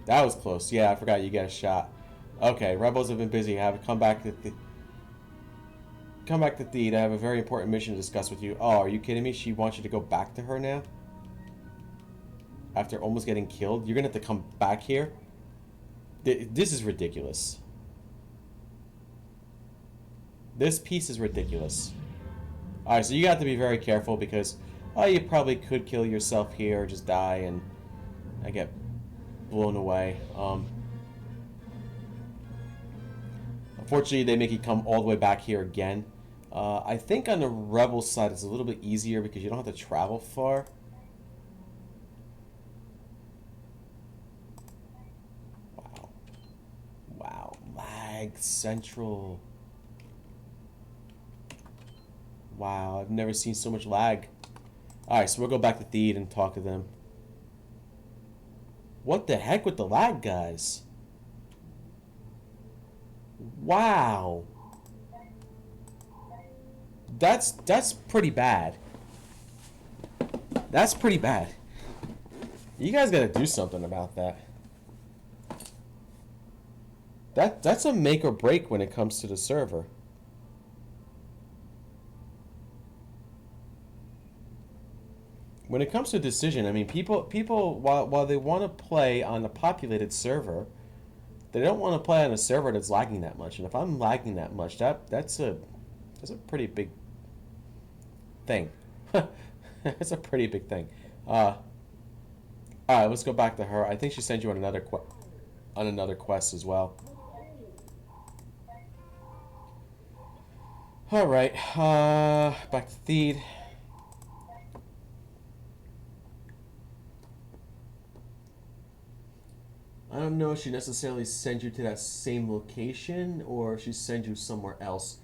That was close. Yeah, I forgot you get a shot. Okay, rebels have been busy. Come back to Theed. I have a very important mission to discuss with you. Oh, are you kidding me? She wants you to go back to her now? After almost getting killed? You're gonna have to come back here? This is ridiculous. This piece is ridiculous. Alright, so you got to be very careful because you probably could kill yourself here or just die and I get blown away. Unfortunately, they make you come all the way back here again. I think on the rebel side it's a little bit easier because you don't have to travel far. Wow. Wow. Lag Central. Wow, I've never seen so much lag. Alright, so we'll go back to Theed and talk to them. What the heck with the lag, guys? Wow. That's pretty bad. That's pretty bad. You guys gotta do something about that. That's a make or break when it comes to the server. When it comes to decision, I mean, people while they want to play on a populated server, they don't want to play on a server that's lagging that much. And if I'm lagging that much, that's a pretty big thing. That's a pretty big thing. All right, let's go back to her. I think she sent you on another quest as well. All right, back to Theed. I don't know if she necessarily sent you to that same location or if she sent you somewhere else.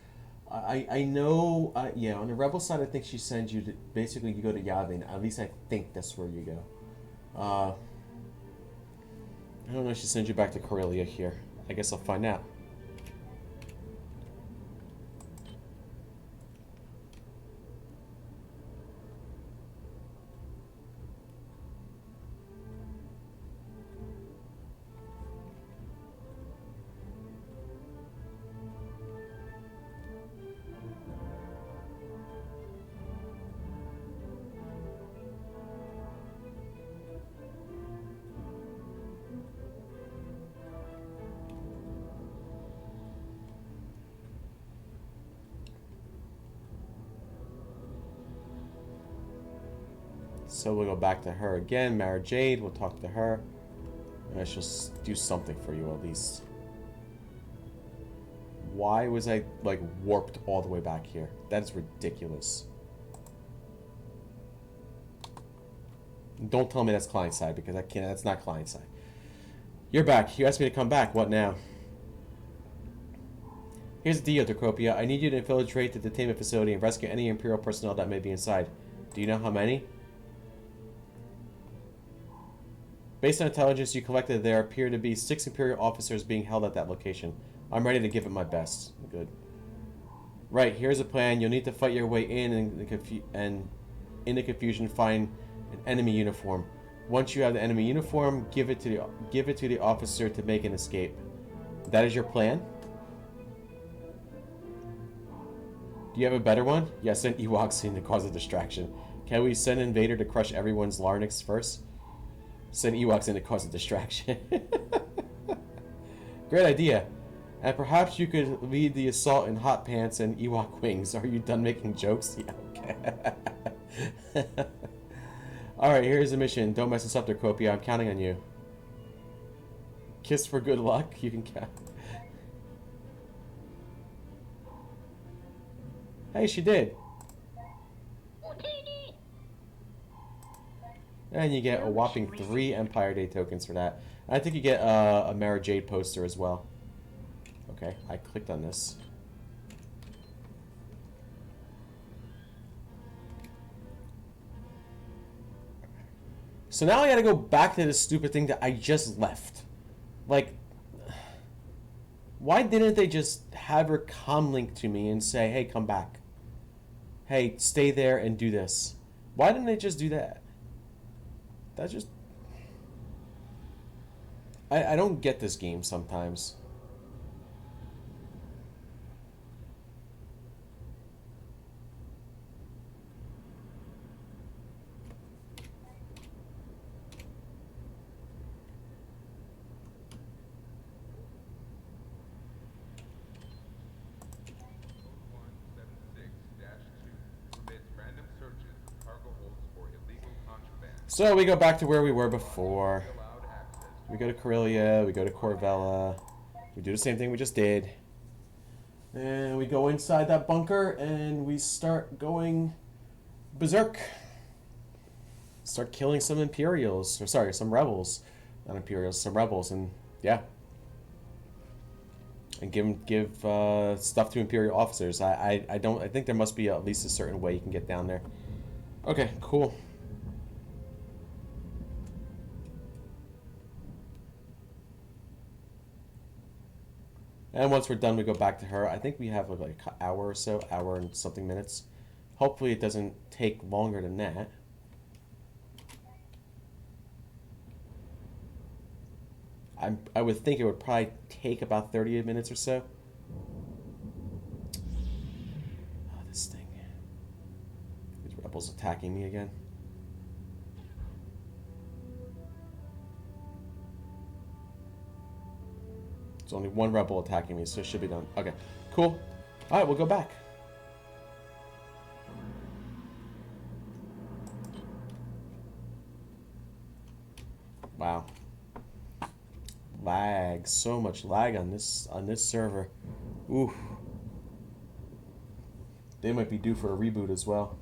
I know, yeah, on the rebel side, I think she sends you to, basically you go to Yavin. At least I think that's where you go. I don't know if she sends you back to Corellia here. I guess I'll find out. So we'll go back to her again. Mara Jade, we'll talk to her. And she'll do something for you at least. Why was I, like, warped all the way back here? That is ridiculous. Don't tell me that's client side because I can't. That's not client side. You're back. You asked me to come back. What now? Here's the deal, Decropia. I need you to infiltrate the detainment facility and rescue any Imperial personnel that may be inside. Do you know how many? Based on intelligence you collected, there appear to be 6 Imperial officers being held at that location. I'm ready to give it my best. Good. Right, here's a plan. You'll need to fight your way in and in the confusion find an enemy uniform. Once you have the enemy uniform, give it to the officer to make an escape. That is your plan? Do you have a better one? Yes, send Ewoks in to cause a distraction. Can we send in Vader to crush everyone's larynx first? Send Ewoks in to cause a distraction. Great idea. And perhaps you could lead the assault in hot pants and Ewok wings. Are you done making jokes? Yeah, okay. Alright, here's the mission. Don't mess this up, Decropia. I'm counting on you. Kiss for good luck. You can count. Hey, she did. And you get a whopping 3 Empire Day tokens for that. I think you get a Mara Jade poster as well. Okay, I clicked on this. So now I gotta go back to this stupid thing that I just left. Like, why didn't they just have her come link to me and say, hey, come back? Hey, stay there and do this. Why didn't they just do that? That's just... I don't get this game sometimes. So we go back to where we were before. We go to Corellia, we go to Corvella. We do the same thing we just did. And we go inside that bunker and we start going berserk. Start killing some Imperials. Or sorry, some rebels. Not Imperials, some rebels. And yeah. And give stuff to Imperial officers. I think there must be at least a certain way you can get down there. Okay, cool. And once we're done, we go back to her. I think we have like an hour or so, hour and something minutes. Hopefully it doesn't take longer than that. I would think it would probably take about 30 minutes or so. Oh, this thing. These rebels attacking me again. It's only one rebel attacking me, so it should be done. Okay, cool. All right, we'll go back. Wow. Lag, so much lag on this server. Ooh. They might be due for a reboot as well.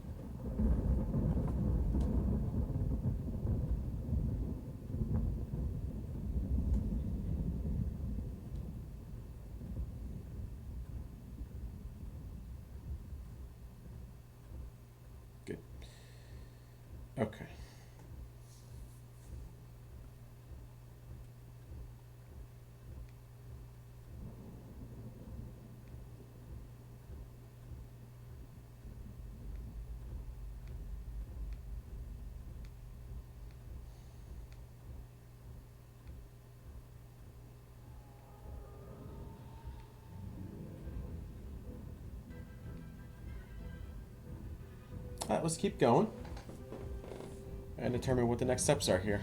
Good. Okay. All right, let's keep going and determine what the next steps are here.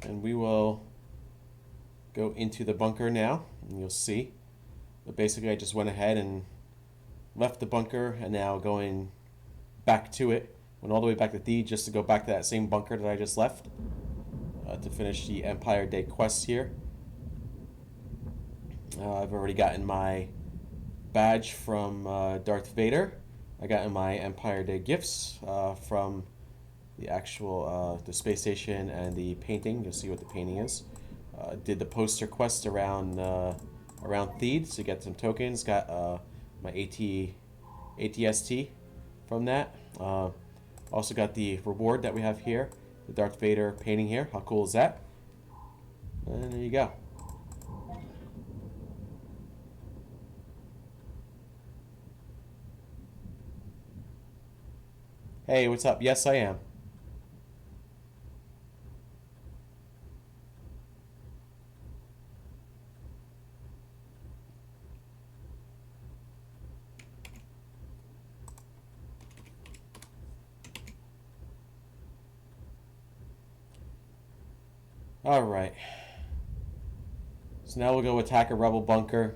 And we will go into the bunker now, and you'll see. But basically, I just went ahead and left the bunker, and now going back to it. Went all the way back to D just to go back to that same bunker that I just left to finish the Empire Day quest here. I've already gotten my badge from Darth Vader. I got my Empire Day gifts from the actual the space station and the painting. You'll see what the painting is. Did the poster quest around Theed to get some tokens. Got my ATST from that. Also got the reward that we have here, the Darth Vader painting here. How cool is that? And there you go. Hey, what's up? Yes, I am. Alright. So now we'll go attack a rebel bunker.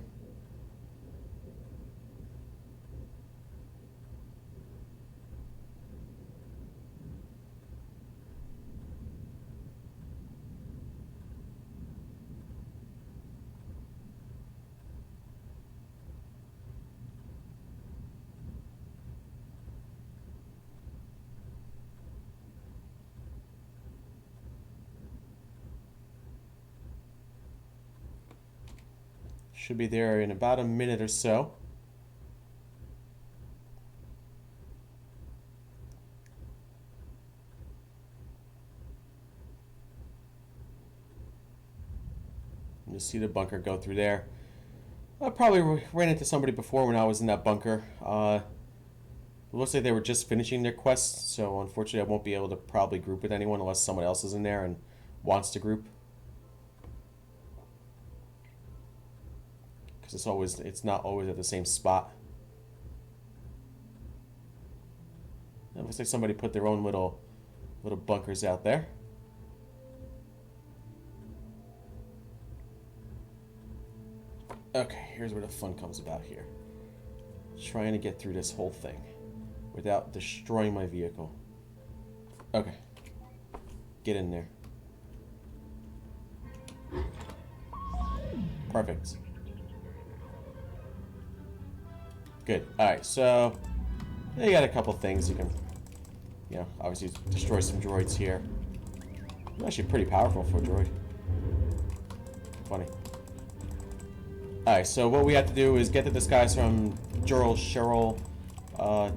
Should be there in about a minute or so. You see the bunker go through there. I probably ran into somebody before when I was in that bunker. It looks like they were just finishing their quest, so unfortunately I won't be able to probably group with anyone unless someone else is in there and wants to group. Because it's not always at the same spot. It looks like somebody put their own little bunkers out there. Okay, here's where the fun comes about here. Trying to get through this whole thing without destroying my vehicle. Okay. Get in there. Perfect. Good. Alright, so you got a couple things you can, obviously destroy some droids here. They're actually pretty powerful for a droid. Funny. Alright, so what we have to do is get the disguise from Jurl Cheryl,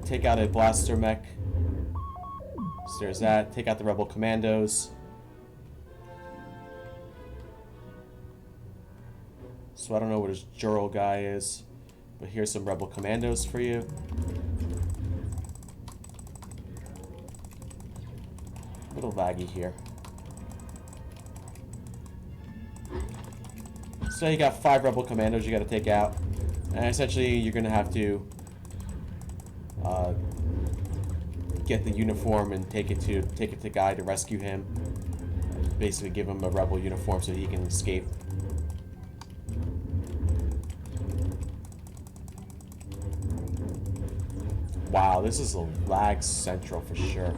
take out a blaster mech. So there's that. Take out the rebel commandos. So I don't know what his Jurl guy is, but here's some rebel commandos for you. A little laggy here. So you got 5 rebel commandos you got to take out, and essentially you're gonna have to get the uniform and take it to Guy to rescue him. Basically, give him a rebel uniform so he can escape. Wow, this is a lag central for sure.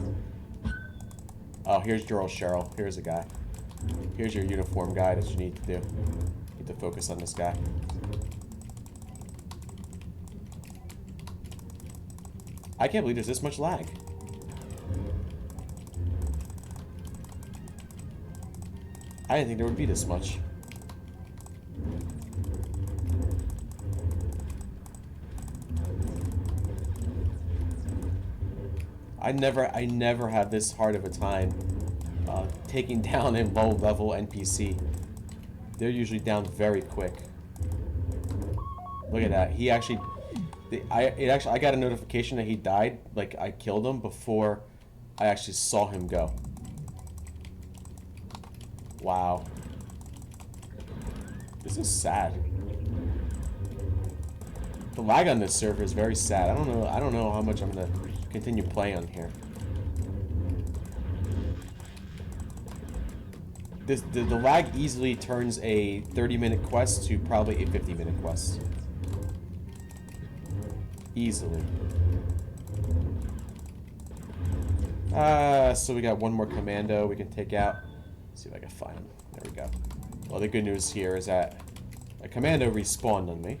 Oh, here's Jurl Cheryl. Here's a guy. Here's your uniform guy that you need to do. You need to focus on this guy. I can't believe there's this much lag. I didn't think there would be this much. I never have this hard of a time taking down a low-level NPC. They're usually down very quick. Look at that. He actually, I got a notification that he died. Like I killed him before I actually saw him go. Wow. This is sad. The lag on this server is very sad. I don't know how much I'm gonna continue playing on here. The lag easily turns a 30-minute quest to probably a 50-minute quest. Easily. So we got one more commando we can take out. Let's see if I can find him. There we go. Well, the good news here is that a commando respawned on me.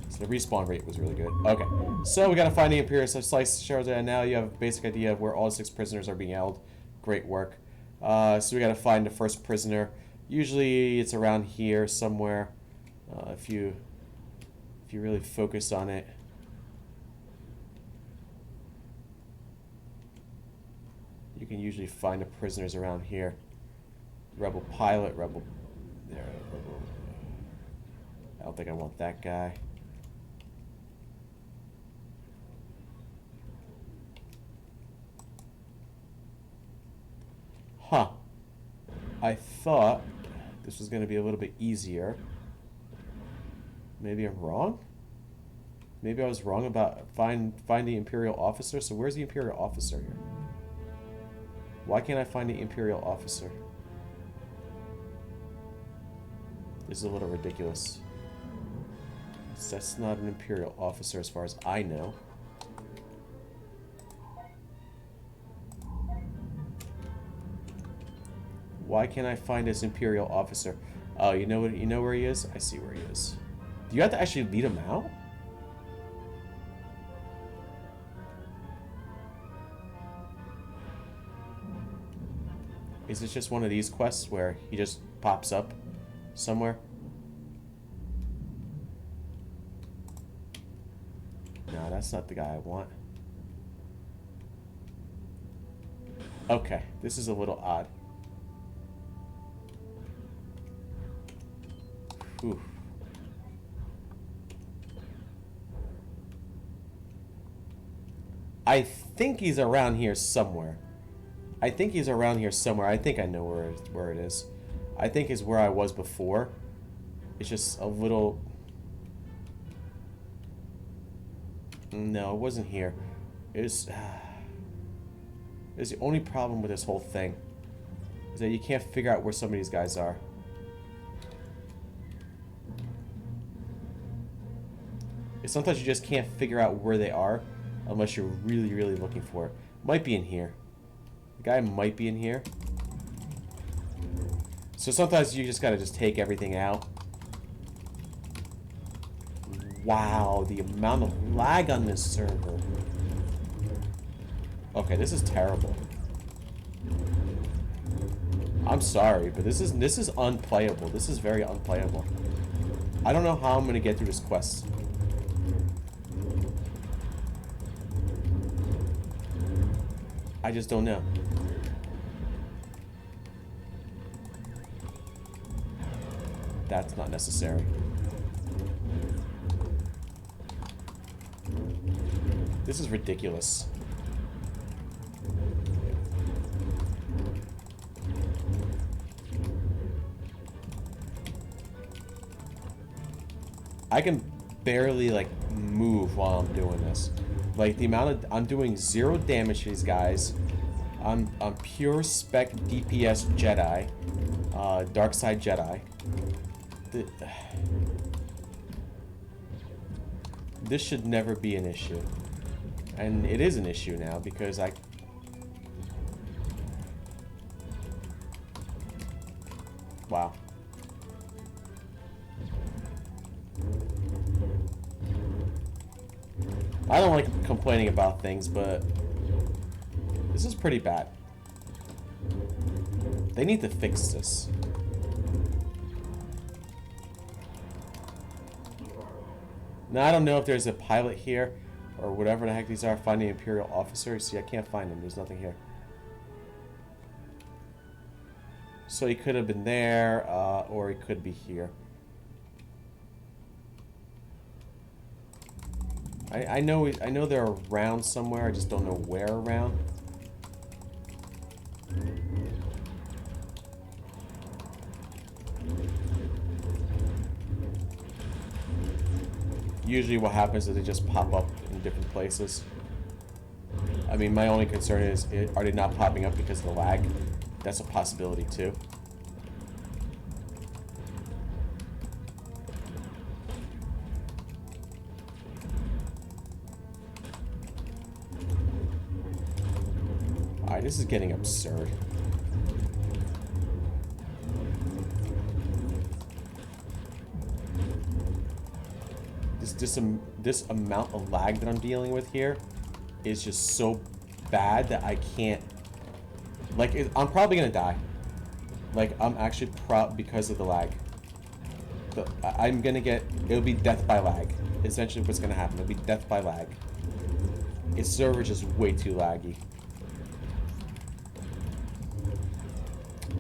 So the respawn rate was really good. Okay, so we gotta find the imperials. So slice shows that now you have a basic idea of where all 6 prisoners are being held. Great work. So we gotta find the first prisoner. Usually it's around here somewhere. If you really focus on it. You can usually find the prisoners around here. Rebel pilot, rebel. There, rebel. I don't think I want that guy. Huh. I thought this was going to be a little bit easier. Maybe I'm wrong? Maybe I was wrong about find the Imperial officer. So where's the Imperial officer here? Why can't I find the Imperial officer? is a little ridiculous. That's not an Imperial officer as far as I know. Why can't I find this Imperial officer? Oh, you know what? You know where he is? I see where he is. Do you have to actually lead him out? Is this just one of these quests where he just pops up somewhere? No, that's not the guy I want. Okay, this is a little odd. Whew. I think he's around here somewhere. I think he's around here somewhere. I think I know where it is. I think it's where I was before. It's just a little... No, it wasn't here. It's the only problem with this whole thing. Is that you can't figure out where some of these guys are. Sometimes you just can't figure out where they are unless you're really, really looking for it. Might be in here. The guy might be in here. So sometimes you just gotta just take everything out. Wow, the amount of lag on this server. Okay, this is terrible. I'm sorry, but this is unplayable. This is very unplayable. I don't know how I'm gonna get through this quest. I just don't know. That's not necessary. This is ridiculous. I can barely, like, move while I'm doing this. Like, the amount of... I'm doing 0 damage to these guys. I'm pure spec DPS Jedi. Dark side Jedi. This should never be an issue. And it is an issue now because I... Wow. I don't like complaining about things, but this is pretty bad. They need to fix this. Now, I don't know if there's a pilot here or whatever the heck these are. Finding Imperial officers. See, I can't find them. There's nothing here. So he could have been there, or he could be here. I know they're around somewhere. I just don't know where around. Usually what happens is they just pop up in different places. I mean, my only concern is, are they not popping up because of the lag? That's a possibility too. Alright, this is getting absurd. This amount of lag that I'm dealing with here is just so bad that I can't... Like, I'm probably gonna die. Like, I'm actually because of the lag. I'm gonna get... It'll be death by lag. Essentially what's gonna happen. It'll be death by lag. Its server just way too laggy.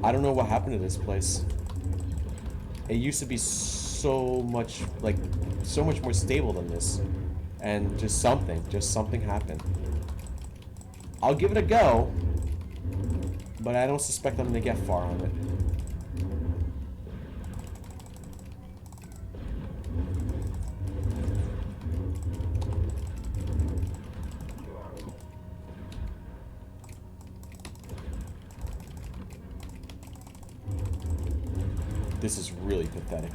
I don't know what happened to this place. It used to be so much, like, so much more stable than this. And just something happened. I'll give it a go, but I don't suspect I'm gonna get far on it. This is really pathetic.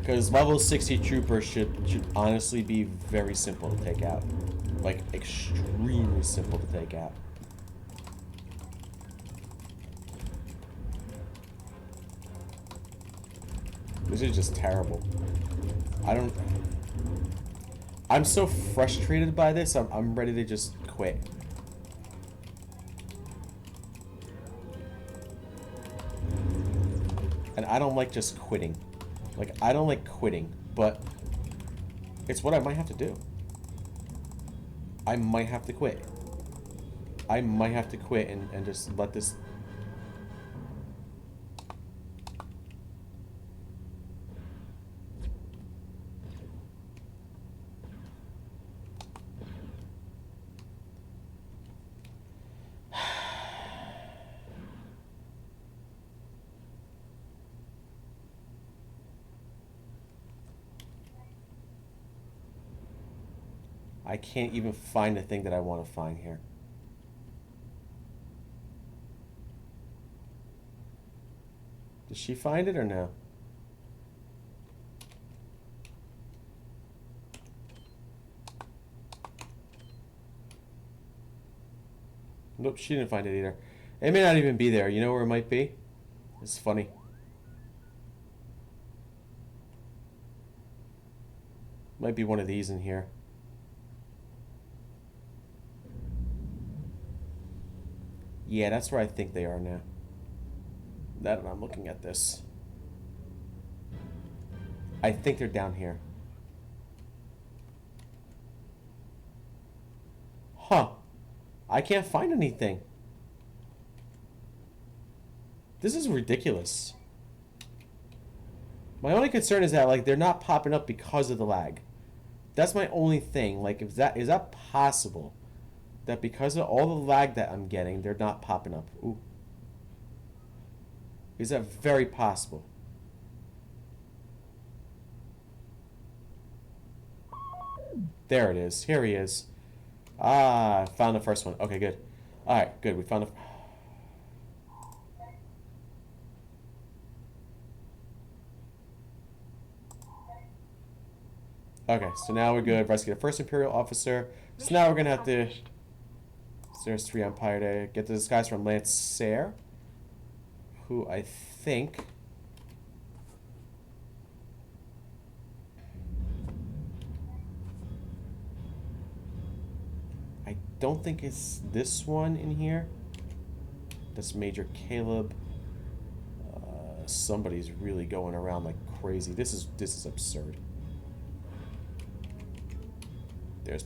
Because level 60 troopers should honestly be very simple to take out. Like, extremely simple to take out. This is just terrible. I'm so frustrated by this, I'm ready to just quit. And I don't like just quitting. Like, I don't like quitting, but it's what I might have to do. I might have to quit. I might have to quit and just let this... I can't even find the thing that I want to find here. Did she find it or no? Nope, she didn't find it either. It may not even be there. You know where it might be? It's funny. Might be one of these in here. Yeah, that's where I think they are now. That and I'm looking at this. I think they're down here. Huh. I can't find anything. This is ridiculous. My only concern is that, like, they're not popping up because of the lag. That's my only thing. Like, is that possible? That because of all the lag that I'm getting, they're not popping up. Ooh. Is that very possible? There it is. Here he is. Ah, I found the first one. Okay, good. Alright, good. We found the... Okay, so now we're good. Rescue the first Imperial officer. So now we're going to have to... There's 3 Empire to get the disguise from Lancer, who I think... I don't think it's this one in here. That's Major Caleb. Somebody's really going around like crazy. This is absurd. There's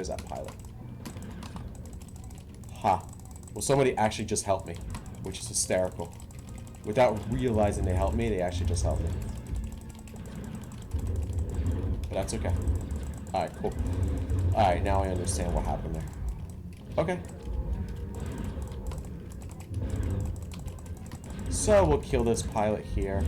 that pilot. Ha. Well, somebody actually just helped me, which is hysterical. Without realizing they helped me, they actually just helped me. But that's okay. Alright, cool. Alright, now I understand what happened there. Okay. So we'll kill this pilot here.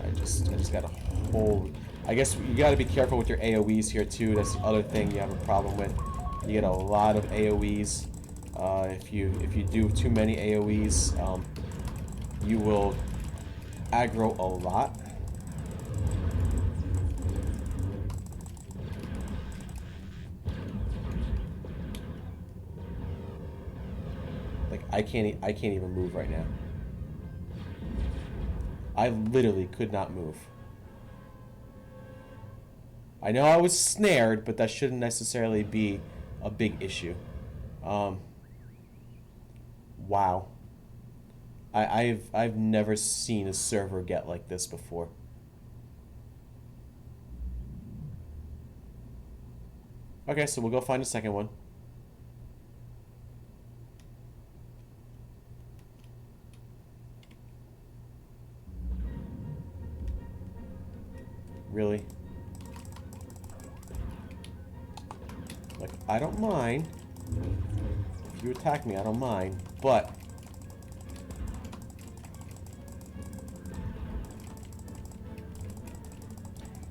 I just gotta hold... I guess you gotta be careful with your AoEs here too. That's the other thing you have a problem with. You get a lot of AoEs. If you do too many AoEs, you will aggro a lot. Like I can't even move right now. I literally could not move. I know I was snared, but that shouldn't necessarily be a big issue. Wow. I've never seen a server get like this before. Okay, so we'll go find a second one. Really? Like, I don't mind. If you attack me, I don't mind. But...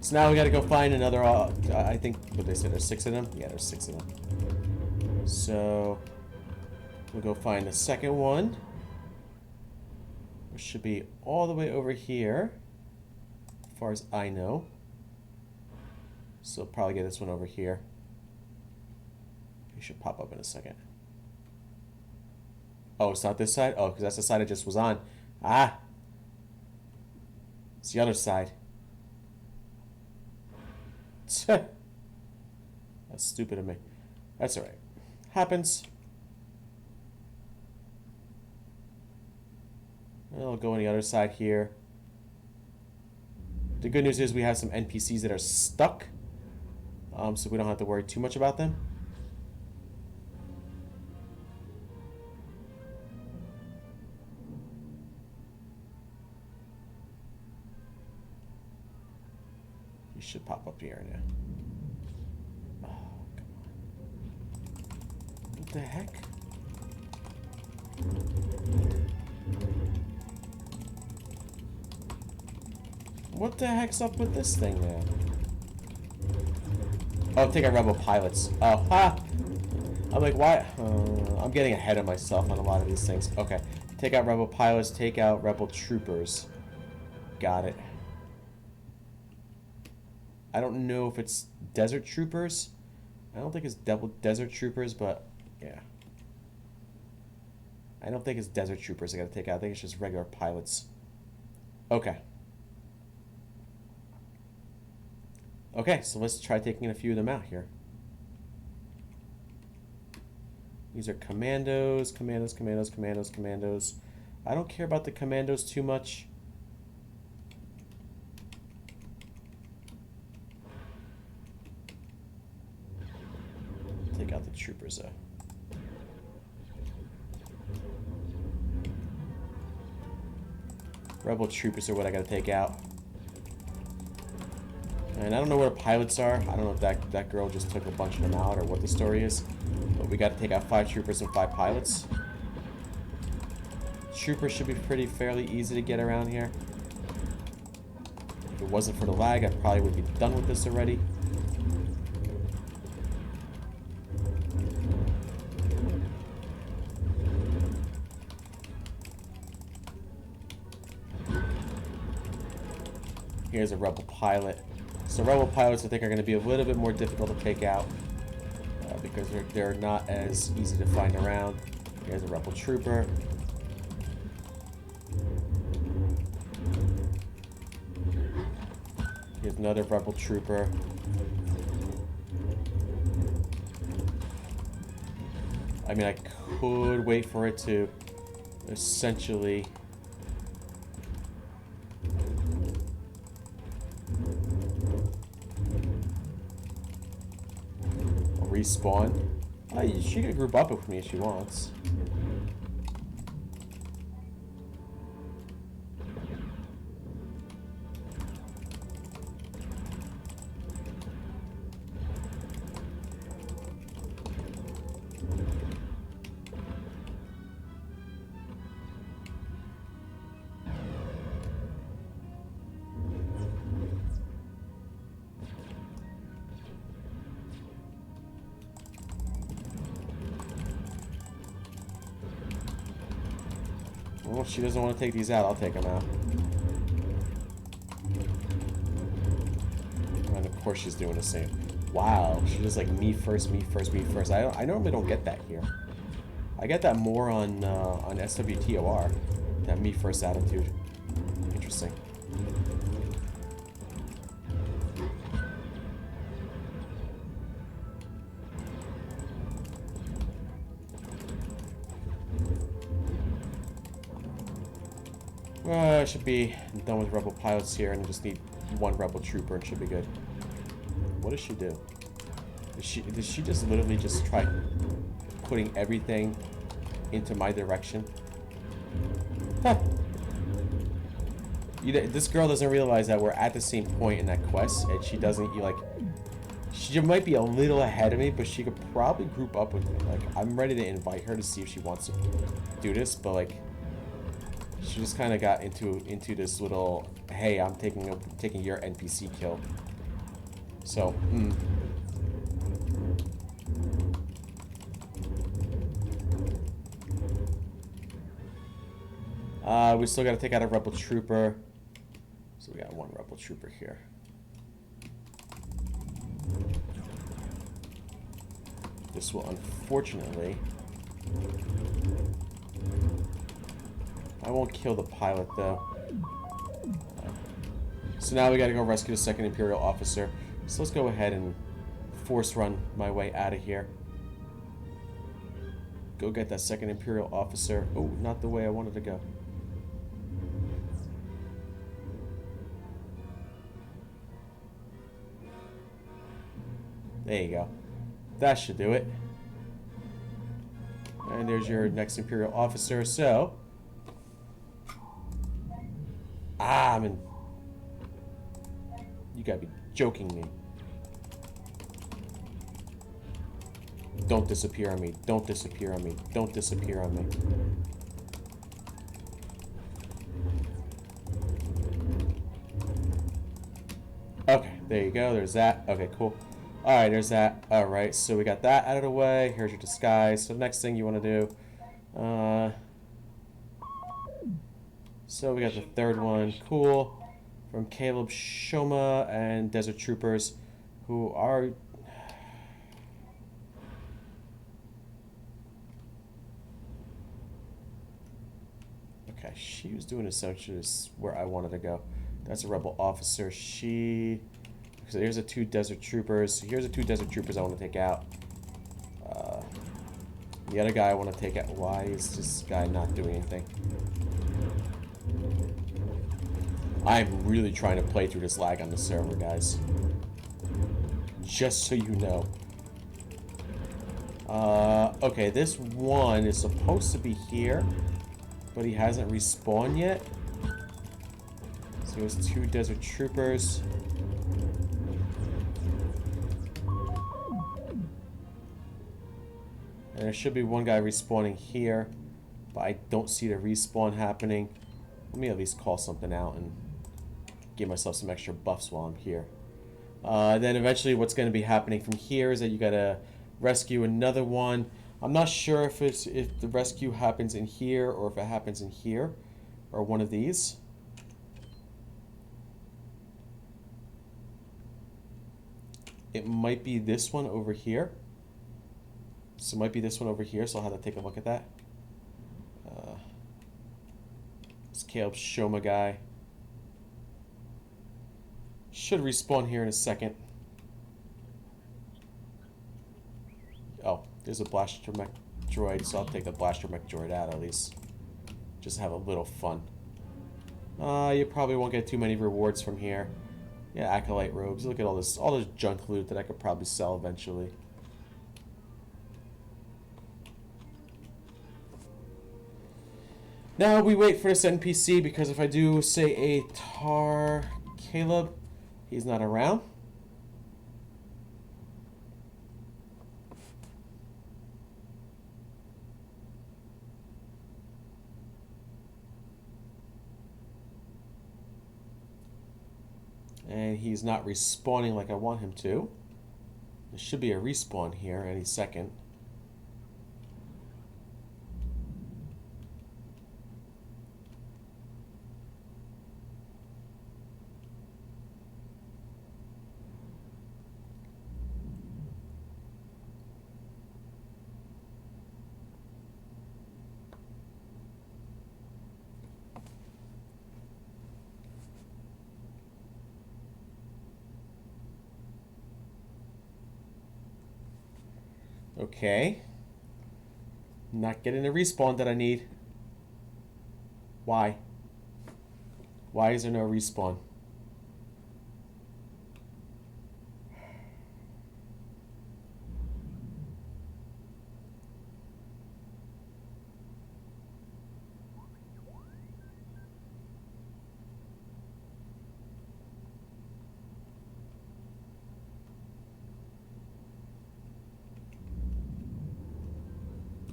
So now we gotta go find another, I think, what they said, there's 6 of them? Yeah, there's 6 of them. So, we'll go find the second one. which should be all the way over here, as far as I know. So I'll probably get this one over here. It should pop up in a second. Oh, it's not this side? Oh, because that's the side I just was on. Ah! It's the other side. That's stupid of me. That's alright. Happens. I'll go on the other side here. The good news is we have some NPCs that are stuck. So we don't have to worry too much about them. You should pop up here now. Oh, come on. What the heck? What the heck's up with this thing now? Oh, take out rebel pilots. Oh, ha! I'm like, why? I'm getting ahead of myself on a lot of these things. Okay. Take out rebel pilots, take out rebel troopers. Got it. I don't know if it's desert troopers. I don't think it's desert troopers, but yeah. I don't think it's desert troopers I gotta take out. I think it's just regular pilots. Okay. Okay, so let's try taking a few of them out here. These are commandos, commandos, commandos, commandos, commandos. I don't care about the commandos too much. Take out the troopers though. Rebel troopers are what I gotta take out. And I don't know where the pilots are. I don't know if that girl just took a bunch of them out or what the story is. But we got to take out 5 troopers and 5 pilots. Troopers should be fairly easy to get around here. If it wasn't for the lag, I probably would be done with this already. Here's a rebel pilot. So rebel pilots I think are going to be a little bit more difficult to take out because they're not as easy to find around. Here's a rebel trooper. Here's another rebel trooper. I mean, I could wait for it to essentially... respawn. She can group up with me if she wants. Well, if she doesn't want to take these out, I'll take them out. And of course she's doing the same. Wow, she's just like me first, me first, me first. I normally don't get that here. I get that more on SWTOR, that me first attitude. Interesting. I should be done with rebel pilots here and just need 1 rebel trooper and should be good. What does she do? Does she just literally just try putting everything into my direction? Huh. This girl doesn't realize that we're at the same point in that quest, and she doesn't, she might be a little ahead of me, but she could probably group up with me. Like, I'm ready to invite her to see if she wants to do this, but like, she just kind of got into this little, hey, I'm taking your NPC kill. So, We still got to take out a rebel trooper. So we got one rebel trooper here. This will unfortunately... I won't kill the pilot though. So now we got to go rescue the second Imperial officer. So let's go ahead and force run my way out of here. Go get that second Imperial officer. Oh, not the way I wanted to go. There you go. That should do it. And there's your next Imperial officer. So... I'm in... You gotta be joking me. Don't disappear on me. Don't disappear on me. Don't disappear on me. Okay, there you go. There's that. Okay, cool. Alright, there's that. Alright, so we got that out of the way. Here's your disguise. So next thing you want to do... So we got the third one. Cool. From Caleb Shoma and Desert Troopers, who are... Okay, she was doing essentially where I wanted to go. That's a rebel officer. She... So here's the two Desert Troopers. Here's the two Desert Troopers I want to take out. The other guy I want to take out. Why is this guy not doing anything? I'm really trying to play through this lag on the server, guys. Just so you know. Okay, this one is supposed to be here, but he hasn't respawned yet. So there's two Desert Troopers. And there should be one guy respawning here, but I don't see the respawn happening. Let me at least call something out and give myself some extra buffs while I'm here. Then eventually what's going to be happening from here is that you got to rescue another one. I'm not sure if the rescue happens in here or if it happens in here or one of these. It might be this one over here. So it might be this one over here, so I'll have to take a look at that. This Caleb Shoma guy should respawn here in a second. Oh, there's a blaster mech droid, so I'll take the blaster mech droid out at least. Just have a little fun. You probably won't get too many rewards from here. Yeah, acolyte robes. Look at all this junk loot that I could probably sell eventually. Now we wait for this NPC, because if I do say a Tar Caleb, he's not around. And he's not respawning like I want him to. There should be a respawn here any second. Okay. Not getting the respawn that I need. Why? Why is there no respawn?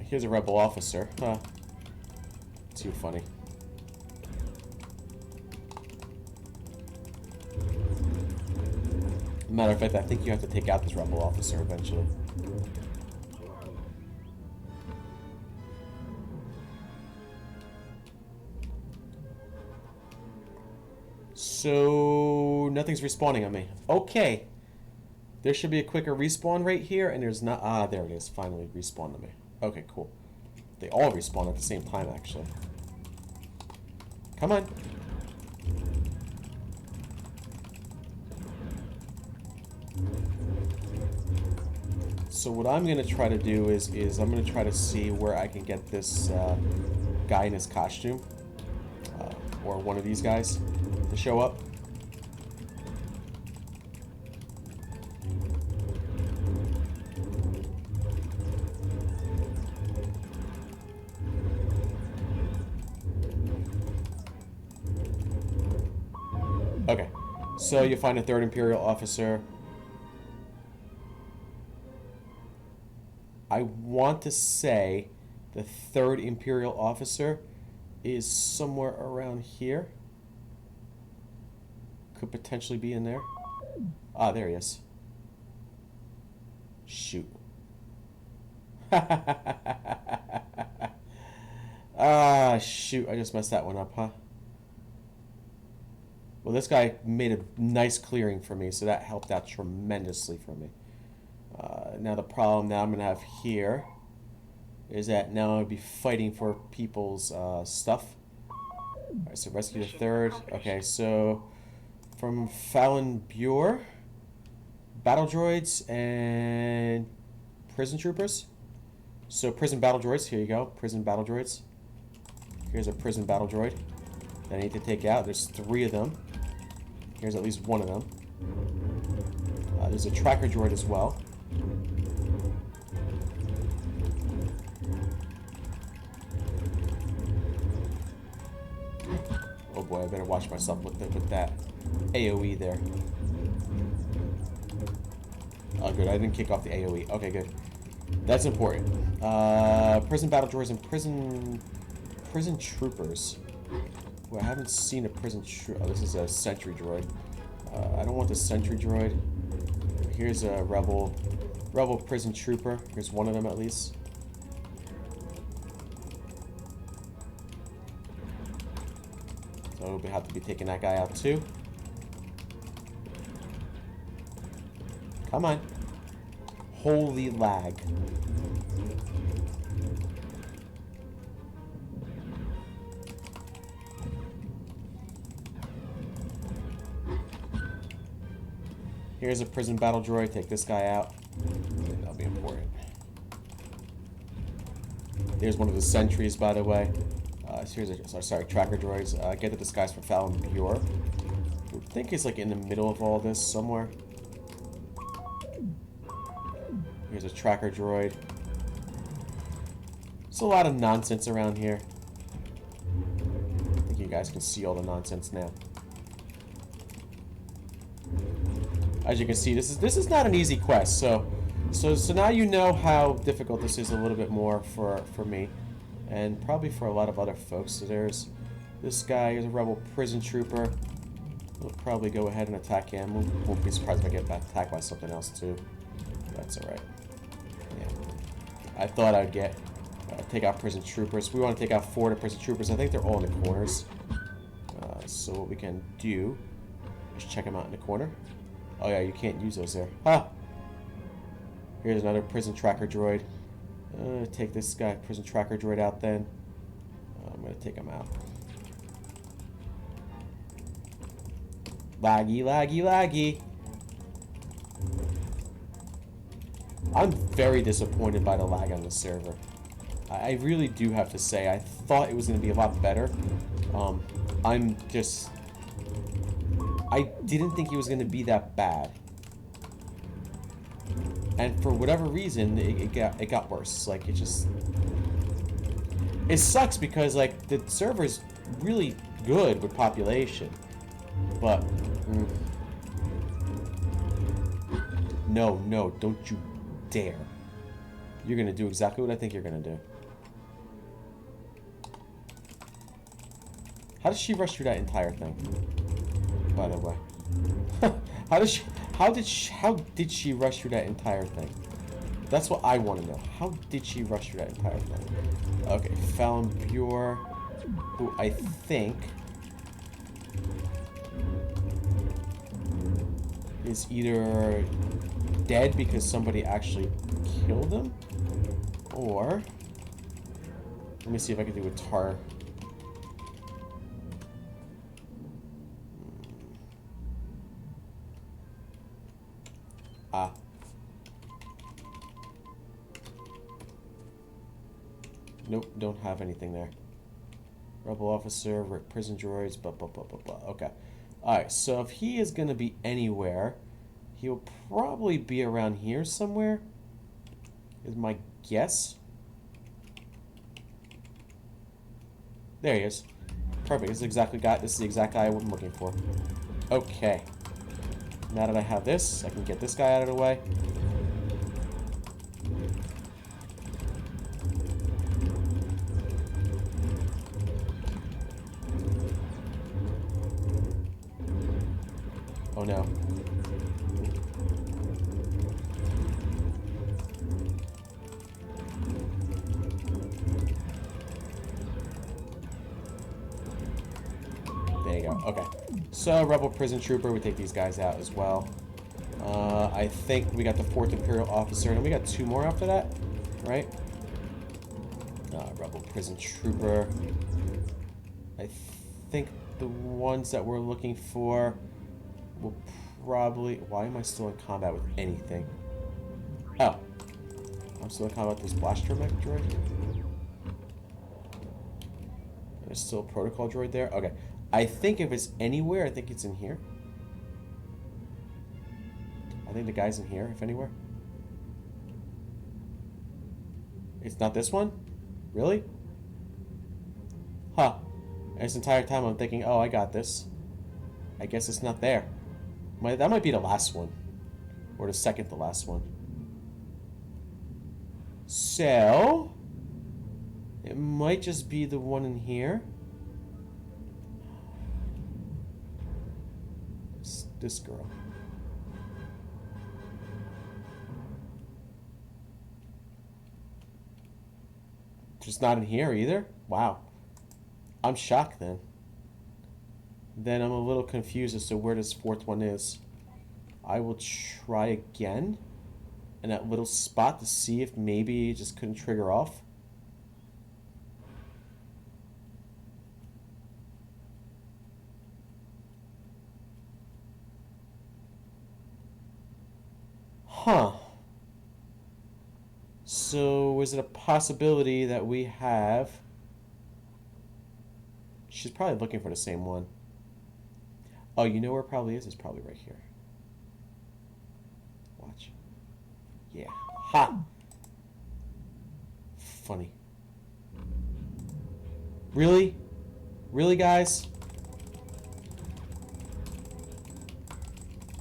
Here's a rebel officer. Huh. Too funny. Matter of fact, I think you have to take out this rebel officer eventually. So nothing's respawning on me. Okay. There should be a quicker respawn rate here, and there's not. Ah, there it is. Finally respawned on me. Okay, cool. They all respawn at the same time, actually. Come on. So what I'm gonna try to do is I'm gonna try to see where I can get this guy in his costume, or one of these guys, to show up. Okay, so you find a third Imperial officer. I want to say the third Imperial officer is somewhere around here. Could potentially be in there. Ah, there he is. Shoot. Ah, shoot. I just messed that one up, huh? Well, this guy made a nice clearing for me, so that helped out tremendously for me. Now the problem now I'm going to have here is that now I'll be fighting for people's stuff. Alright, so rescue the third. Okay, so from Fallon Bure, battle droids, and prison troopers. So prison battle droids, here you go, prison battle droids. Here's a prison battle droid that I need to take out. There's 3 of them. Here's at least 1 of them. There's a tracker droid as well. Oh boy, I better watch myself with that AoE there. Oh good, I didn't kick off the AoE. Okay, good. That's important. Prison battle droids and prison troopers. Well, I haven't seen a prison trooper. Oh, this is a sentry droid. I don't want the sentry droid. Here's a rebel prison trooper. Here's 1 of them at least. So we have to be taking that guy out too. Come on. Holy lag. Here's a prison battle droid. Take this guy out. That'll be important. There's one of the sentries, by the way. Here's a, sorry, tracker droids. Get the disguise for Fallon Bure. I think he's like in the middle of all this somewhere. Here's a tracker droid. There's a lot of nonsense around here. I think you guys can see all the nonsense now. As you can see, this is not an easy quest. So now you know how difficult this is a little bit more for me, and probably for a lot of other folks. So there's this guy. He's a rebel prison trooper. We'll probably go ahead and attack him. Won't be surprised if I get attacked by something else too. That's all right. Yeah, I thought I'd get take out prison troopers. We want to take out 4 of the prison troopers. I think they're all in the corners. So what we can do is check them out in the corner. Oh yeah, you can't use those there. Ha! Here's another prison tracker droid. Take this guy, prison tracker droid, out then. I'm gonna take him out. Laggy, laggy, laggy. I'm very disappointed by the lag on the server. I really do have to say, I thought it was gonna be a lot better. I didn't think it was going to be that bad, and for whatever reason, it got worse. Like it sucks because like the server's really good with population, but no, don't you dare! You're gonna do exactly what I think you're gonna do. How does she rush through that entire thing? By the way, how did she rush through that entire thing? That's what I want to know. How did she rush through that entire thing? Okay, Fallon Bure, who I think is either dead because somebody actually killed him, or let me see if I can do a tar. Ah. Nope, don't have anything there. Rebel officer, prison droids, blah, blah, blah, blah, blah. Okay. Alright, so if he is going to be anywhere, he'll probably be around here somewhere, is my guess. There he is. Perfect. This is the exact guy I'm looking for. Okay. Now that I have this, I can get this guy out of the way. Oh no. There you go. Okay. So, Rebel Prison Trooper, we take these guys out as well. I think we got the 4th Imperial Officer, and we got 2 more after that, right? Rebel Prison Trooper. I think the ones that we're looking for will probably... Why am I still in combat with anything? Oh. I'm still in combat with this blaster mech droid. There's still a protocol droid there. Okay. I think if it's anywhere, I think it's in here. I think the guy's in here, if anywhere. It's not this one? Really? Huh. And this entire time I'm thinking, oh, I got this. I guess it's not there. That might be the last one. Or the second to last one. So... it might just be the one in here. It's this girl. Just not in here either? Wow. I'm shocked then. Then I'm a little confused as to where this 4th one is. I will try again in that little spot to see if maybe it just couldn't trigger off. Huh. So, is it a possibility that we have... She's probably looking for the same one. Oh, you know where it probably is? It's probably right here. Watch. Yeah. Ha! Funny. Really? Really, guys?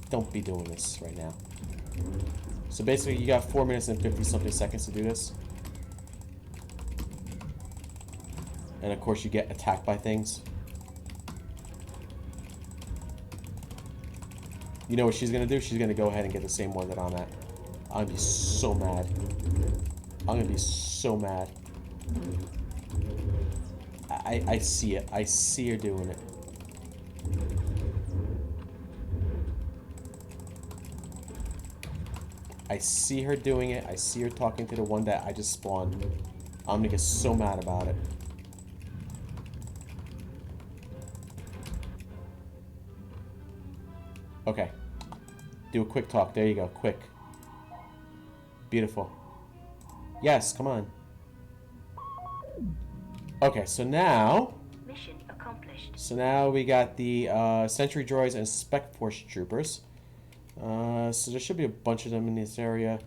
Don't be doing this right now. So basically, you got 4 minutes and 50-something seconds to do this. And of course, you get attacked by things. You know what she's going to do? She's going to go ahead and get the same one that I'm at. I'm going to be so mad. I'm going to be so mad. I see it. I see her doing it. I see her doing it. I see her talking to the one that I just spawned. I'm going to get so mad about it. Okay. Do a quick talk. There you go. Quick. Beautiful. Yes, come on. Okay, so now... Mission accomplished. So now we got the sentry droids and spec force troopers. So there should be a bunch of them in this area.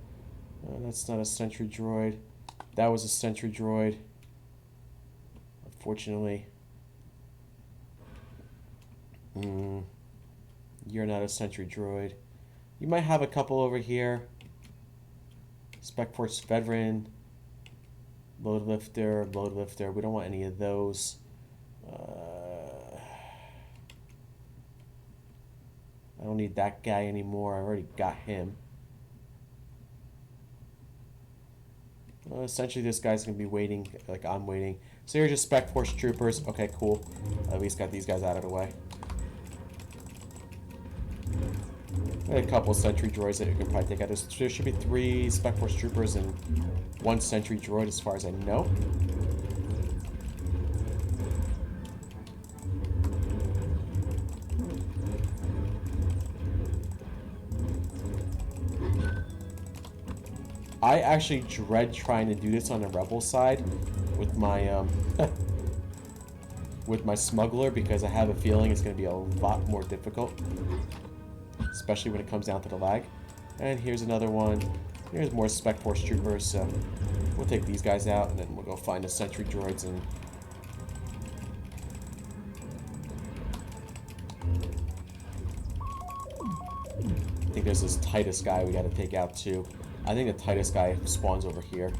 That's not a sentry droid. That was a sentry droid. Unfortunately. You're not a sentry droid. You might have a couple over here. Spec Force veteran. Load lifter. Load lifter. We don't want any of those. I don't need that guy anymore. I already got him. Essentially, this guy's going to be waiting like I'm waiting. So you're just Spec Force troopers. Okay, cool. At least got these guys out of the way. And a couple sentry droids that you can probably take out. There should be 3 Spec Force troopers and 1 sentry droid as far as I know. I actually dread trying to do this on the rebel side with my with my smuggler, because I have a feeling it's going to be a lot more difficult, especially when it comes down to the lag. And here's another one. Here's more Spec Force troopers, so we'll take these guys out, and then we'll go find the sentry droids. And I think there's this Titus guy we got to take out too. I think the Titus guy spawns over here.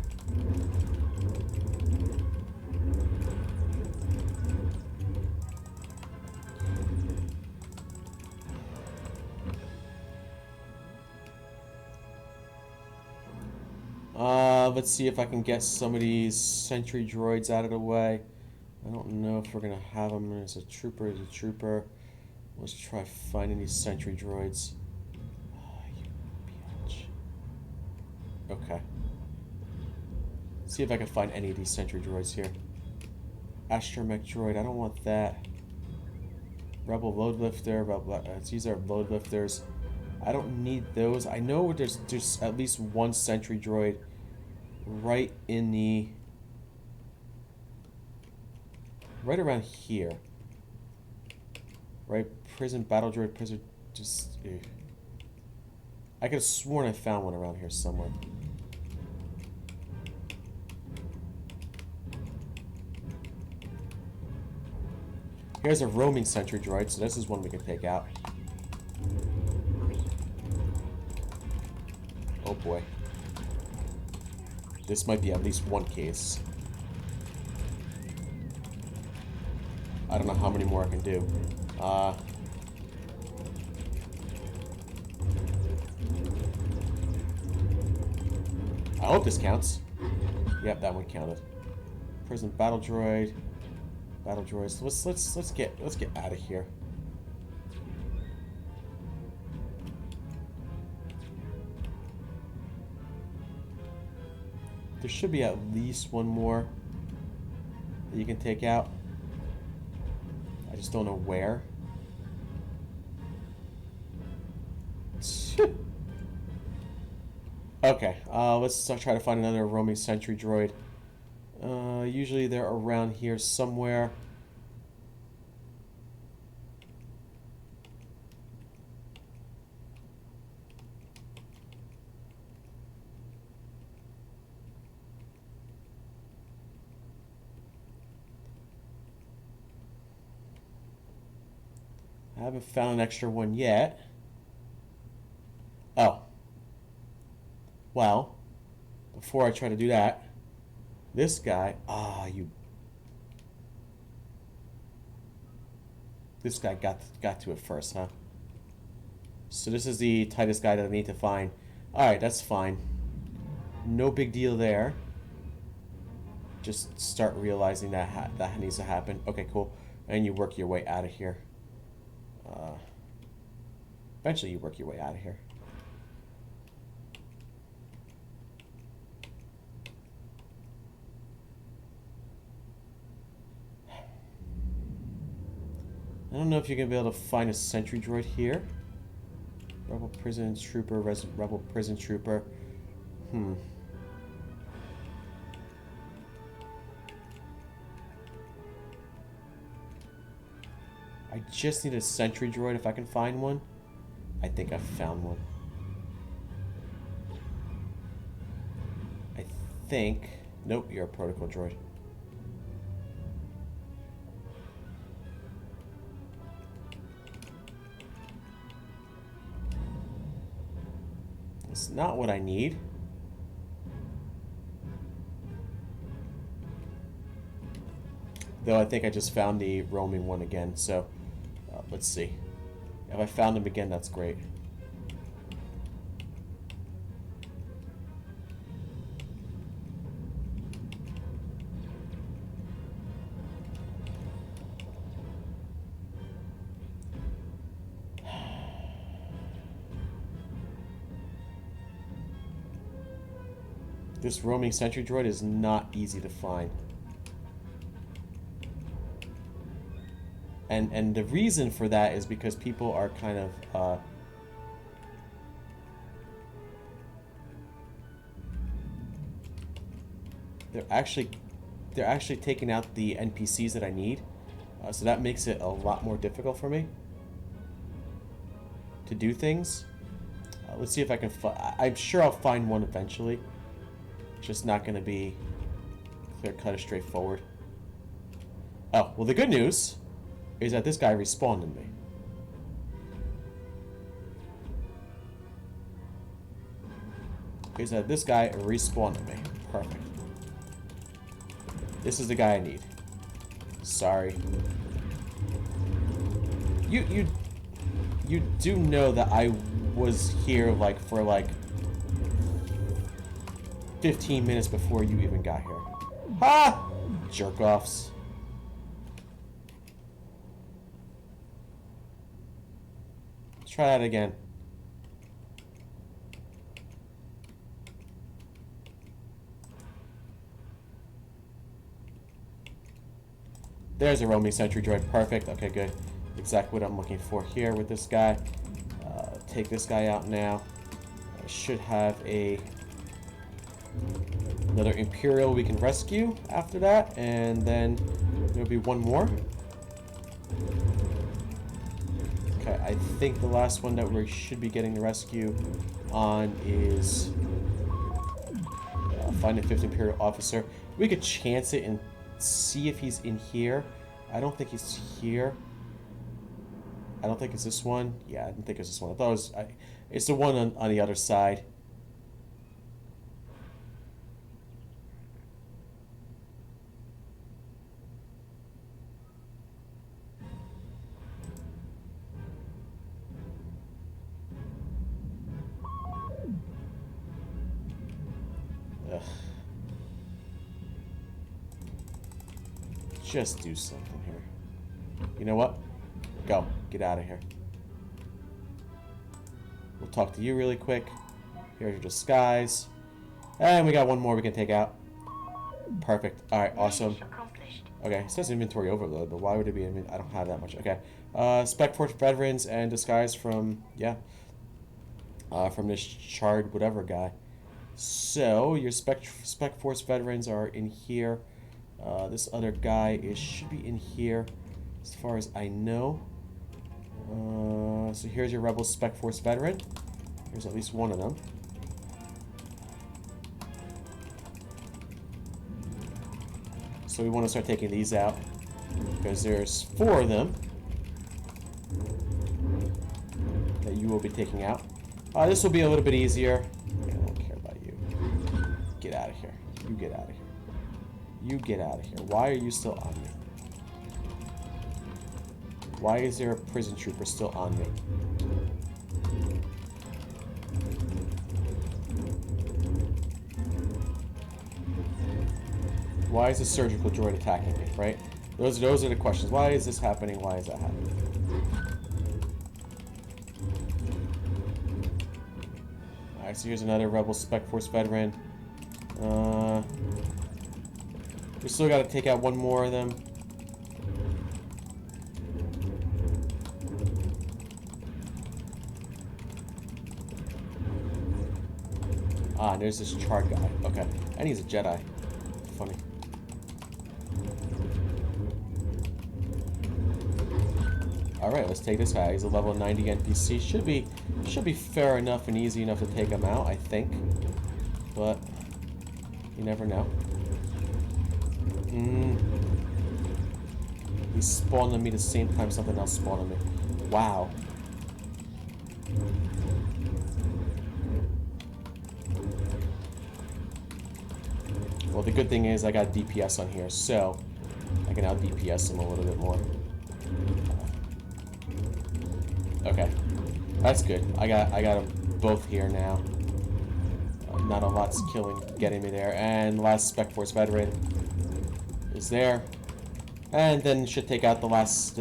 Let's see if I can get some of these sentry droids out of the way. I don't know if we're going to have them. There's a trooper, there's a trooper. Let's try finding these sentry droids. You bitch. Okay. See if I can find any of these sentry droids here. Astromech droid, I don't want that. Rebel load lifter, these are load lifters. I don't need those. I know there's at least 1 sentry droid right in the... right around here. Right? Prison, battle droid, prison... just... I could have sworn I found one around here somewhere. Here's a roaming sentry droid, so this is one we can take out. Oh boy. This might be at least 1 case. I don't know how many more I can do. I hope this counts. Yep, that one counted. Prison battle droid. Battle droids. Let's get out of here. There should be at least 1 more that you can take out. I just don't know where. Okay, let's try to find another roaming sentry droid. Usually they're around here somewhere. I haven't found an extra one yet. Oh. Well, before I try to do that, this guy, this guy got to it first, huh? So this is the Titus guy that I need to find. Alright, that's fine. No big deal there. Just start realizing that that needs to happen. Okay, cool. And you work your way out of here. Eventually you work your way out of here. I don't know if you're going to be able to find a sentry droid here. Rebel prison trooper, rebel prison trooper. I just need a sentry droid if I can find one. I think I found one. I think... Nope, you're a protocol droid. It's not what I need. Though I think I just found the roaming one again, so let's see. If I found him again, that's great. This roaming sentry droid is not easy to find. And the reason for that is because people are kind of they're actually taking out the NPCs that I need, so that makes it a lot more difficult for me to do things. Let's see if I can I'm sure I'll find one eventually. Just not going to be clear cut or straightforward. Oh, well, the good news is that this guy respawned in me. Is that this guy respawned in me. Perfect. This is the guy I need. Sorry. You do know that I was here like for like 15 minutes before you even got here. Ha! Jerk-offs. Let's try that again. There's a roaming sentry droid. Perfect. Okay, good. Exactly what I'm looking for here with this guy. Take this guy out now. I should have another imperial we can rescue after that, and then there'll be one more. Okay, I think the last one that we should be getting the rescue on is find a 5th Imperial officer. We could chance it and see if he's in here. I don't think he's here. I don't think it's this one. Yeah, I didn't think it's this one. I thought it was... it's the one on the other side. Ugh. Just do something here. You know what? Go. Get out of here. We'll talk to you really quick. Here's your disguise. And we got one more we can take out. Perfect. Alright, awesome. Okay, it says inventory overload, but why would it be? I don't have that much. Okay. Spec Force veterans and disguise from, yeah. From this charred whatever guy. So, your Spec Force veterans are in here. This other guy should be in here, as far as I know. So here's your Rebel Spec Force veteran. There's at least one of them. So we want to start taking these out, because there's 4 of them that you will be taking out. This will be a little bit easier. I don't care about you. Get out of here. You get out of here. You get out of here. Why are you still on me? Why is there a prison trooper still on me? Why is the surgical droid attacking me, right? Those are the questions. Why is this happening? Why is that happening? Alright, so here's another Rebel Spec Force veteran. We still got to take out one more of them. And there's this charred guy. Okay. And he's a Jedi. Funny. Alright, let's take this guy. He's a level 90 NPC. Should be fair enough and easy enough to take him out, I think. But you never know. He spawned on me the same time something else spawned on me. Wow. Well, the good thing is I got DPS on here, so I can out DPS him a little bit more. Okay, that's good. I got them both here now. Not a lot's getting me there. And last Spec Force veteran is there, and then should take out the last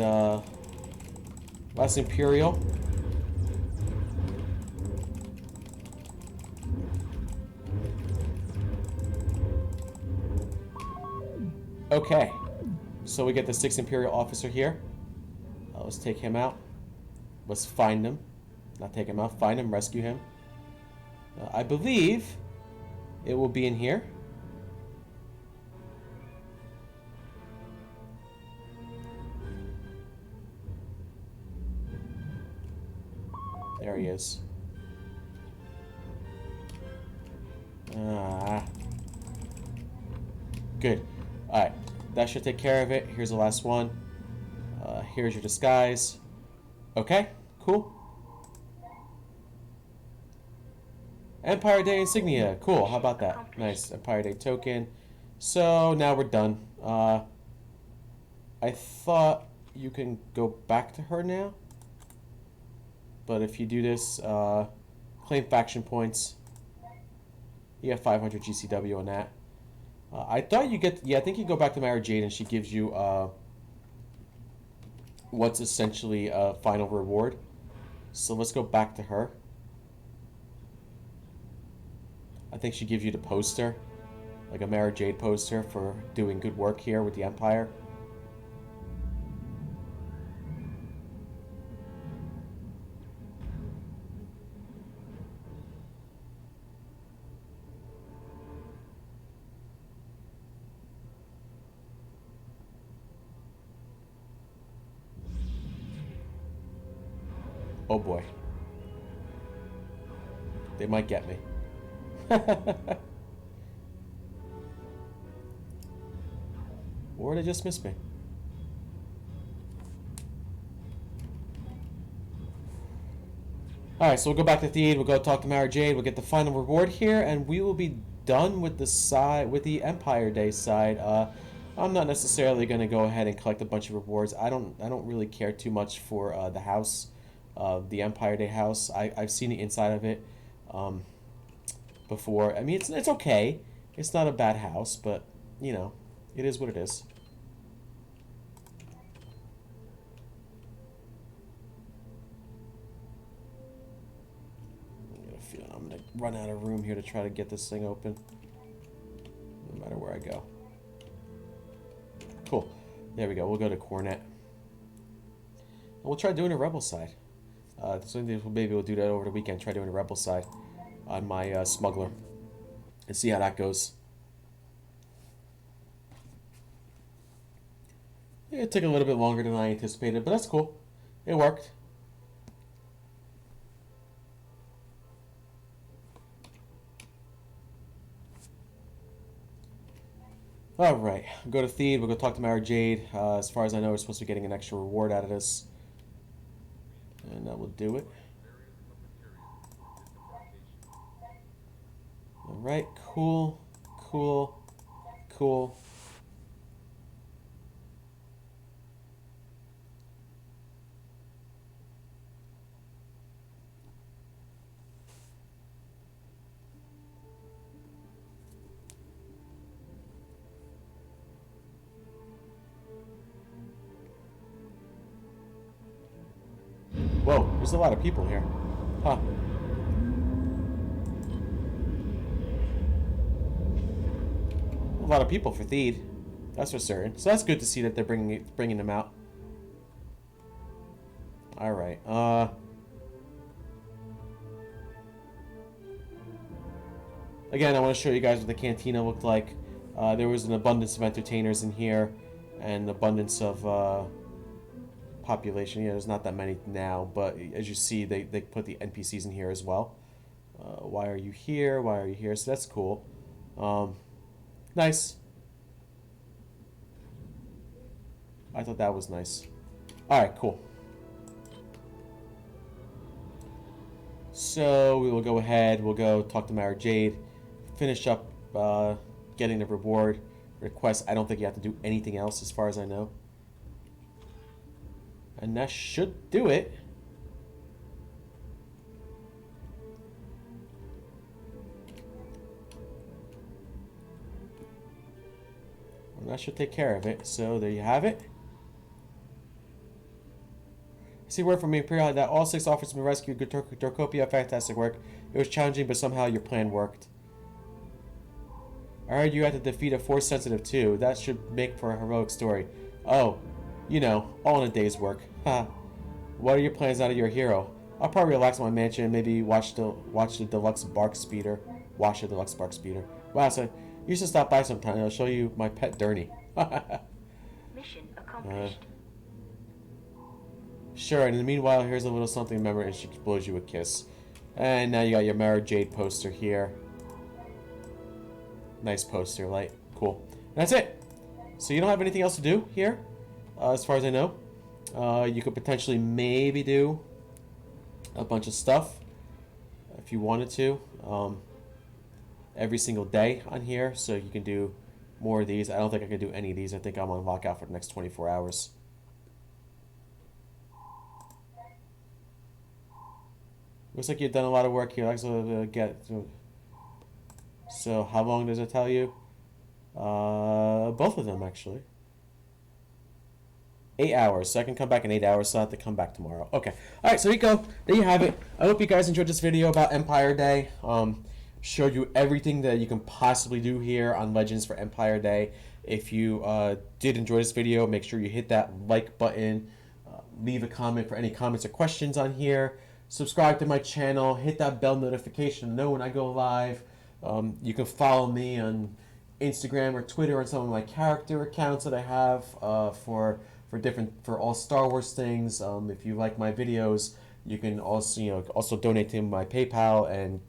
Imperial. Okay. So we get the 6th Imperial officer here. Let's take him out. Let's find him. Not take him out. Find him. Rescue him. I believe it will be in here. There he is. Good. Alright. That should take care of it. Here's the last one. Here's your disguise. Okay. Cool. Empire Day insignia. Cool. How about that? Nice. Empire Day token. So now we're done. I thought you can go back to her now. But if you do this, claim faction points. You get 500 GCW on that. I thought you get... Yeah, I think you go back to Mara Jade and she gives you what's essentially a final reward. So let's go back to her. I think she gives you the poster. Like a Mara Jade poster for doing good work here with the Empire. Oh boy. They might get me. Or they just missed me. Alright, so we'll go back to Theed, we'll go talk to Mara Jade, we'll get the final reward here, and we will be done with the side with the Empire Day side. I'm not necessarily going to go ahead and collect a bunch of rewards. I don't really care too much for the house. The Empire Day house. I've seen the inside of it before. I mean, it's okay. It's not a bad house, but, you know, it is what it is. I'm going to run out of room here to try to get this thing open. No matter where I go. Cool. There we go. We'll go to Cornet. And we'll try doing a Rebel side. So maybe we'll do that over the weekend. Try doing a Rebel side on my smuggler and see how that goes. It took a little bit longer than I anticipated, but that's cool. It worked. Alright, we'll go to Theed. We'll go talk to Mara Jade. As far as I know, we're supposed to be getting an extra reward out of this. And that will do it. Alright, cool, cool, cool. Whoa, there's a lot of people here. Huh. A lot of people for Theed. That's for certain. So that's good to see that they're bringing them out. Alright, again, I want to show you guys what the cantina looked like. There was an abundance of entertainers in here. And abundance of, population. Yeah, there's not that many now, but as you see, they put the NPCs in here as well. Why are you here? Why are you here? So that's cool. Nice. I thought that was nice. Alright, cool. So we will go ahead, we'll go talk to Mara Jade, finish up getting the reward request. I don't think you have to do anything else as far as I know. And that should do it. And that should take care of it. So there you have it. I see word from Imperial that all 6 officers have been rescued. Good Dorcopia, fantastic work. It was challenging, but somehow your plan worked. I heard you had to defeat a Force sensitive too. That should make for a heroic story. Oh, you know, all in a day's work. Ha. What are your plans now that you're a hero? I'll probably relax in my mansion and maybe watch the deluxe bark speeder. Watch the deluxe bark speeder. Wow, so you should stop by sometime. I'll show you my pet Derny. Mission accomplished. Sure, and in the meanwhile, here's a little something to remember, and she blows you a kiss. And now you got your Mara Jade poster here. Nice poster, light. Cool. And that's it. So you don't have anything else to do here, as far as I know. You could potentially maybe do a bunch of stuff if you wanted to. Every single day on here, so you can do more of these. I don't think I can do any of these. I think I'm on lockout for the next 24 hours. Looks like you've done a lot of work here. So how long does it tell you? Both of them, actually. 8 hours. So I can come back in 8 hours, so I have to come back tomorrow. Okay. Alright, so there you go. There you have it. I hope you guys enjoyed this video about Empire Day. Showed you everything that you can possibly do here on Legends for Empire Day. If you did enjoy this video, make sure you hit that like button. Leave a comment for any comments or questions on here. Subscribe to my channel. Hit that bell notification to know when I go live. You can follow me on Instagram or Twitter on some of my character accounts that I have for all Star Wars things. If you like my videos, you can also donate to my PayPal and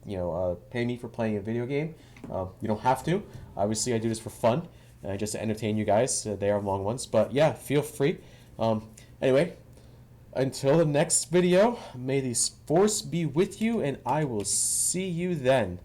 pay me for playing a video game. You don't have to. Obviously, I do this for fun, just to entertain you guys. They are long ones, but yeah, feel free. Anyway, until the next video, may the Force be with you, and I will see you then.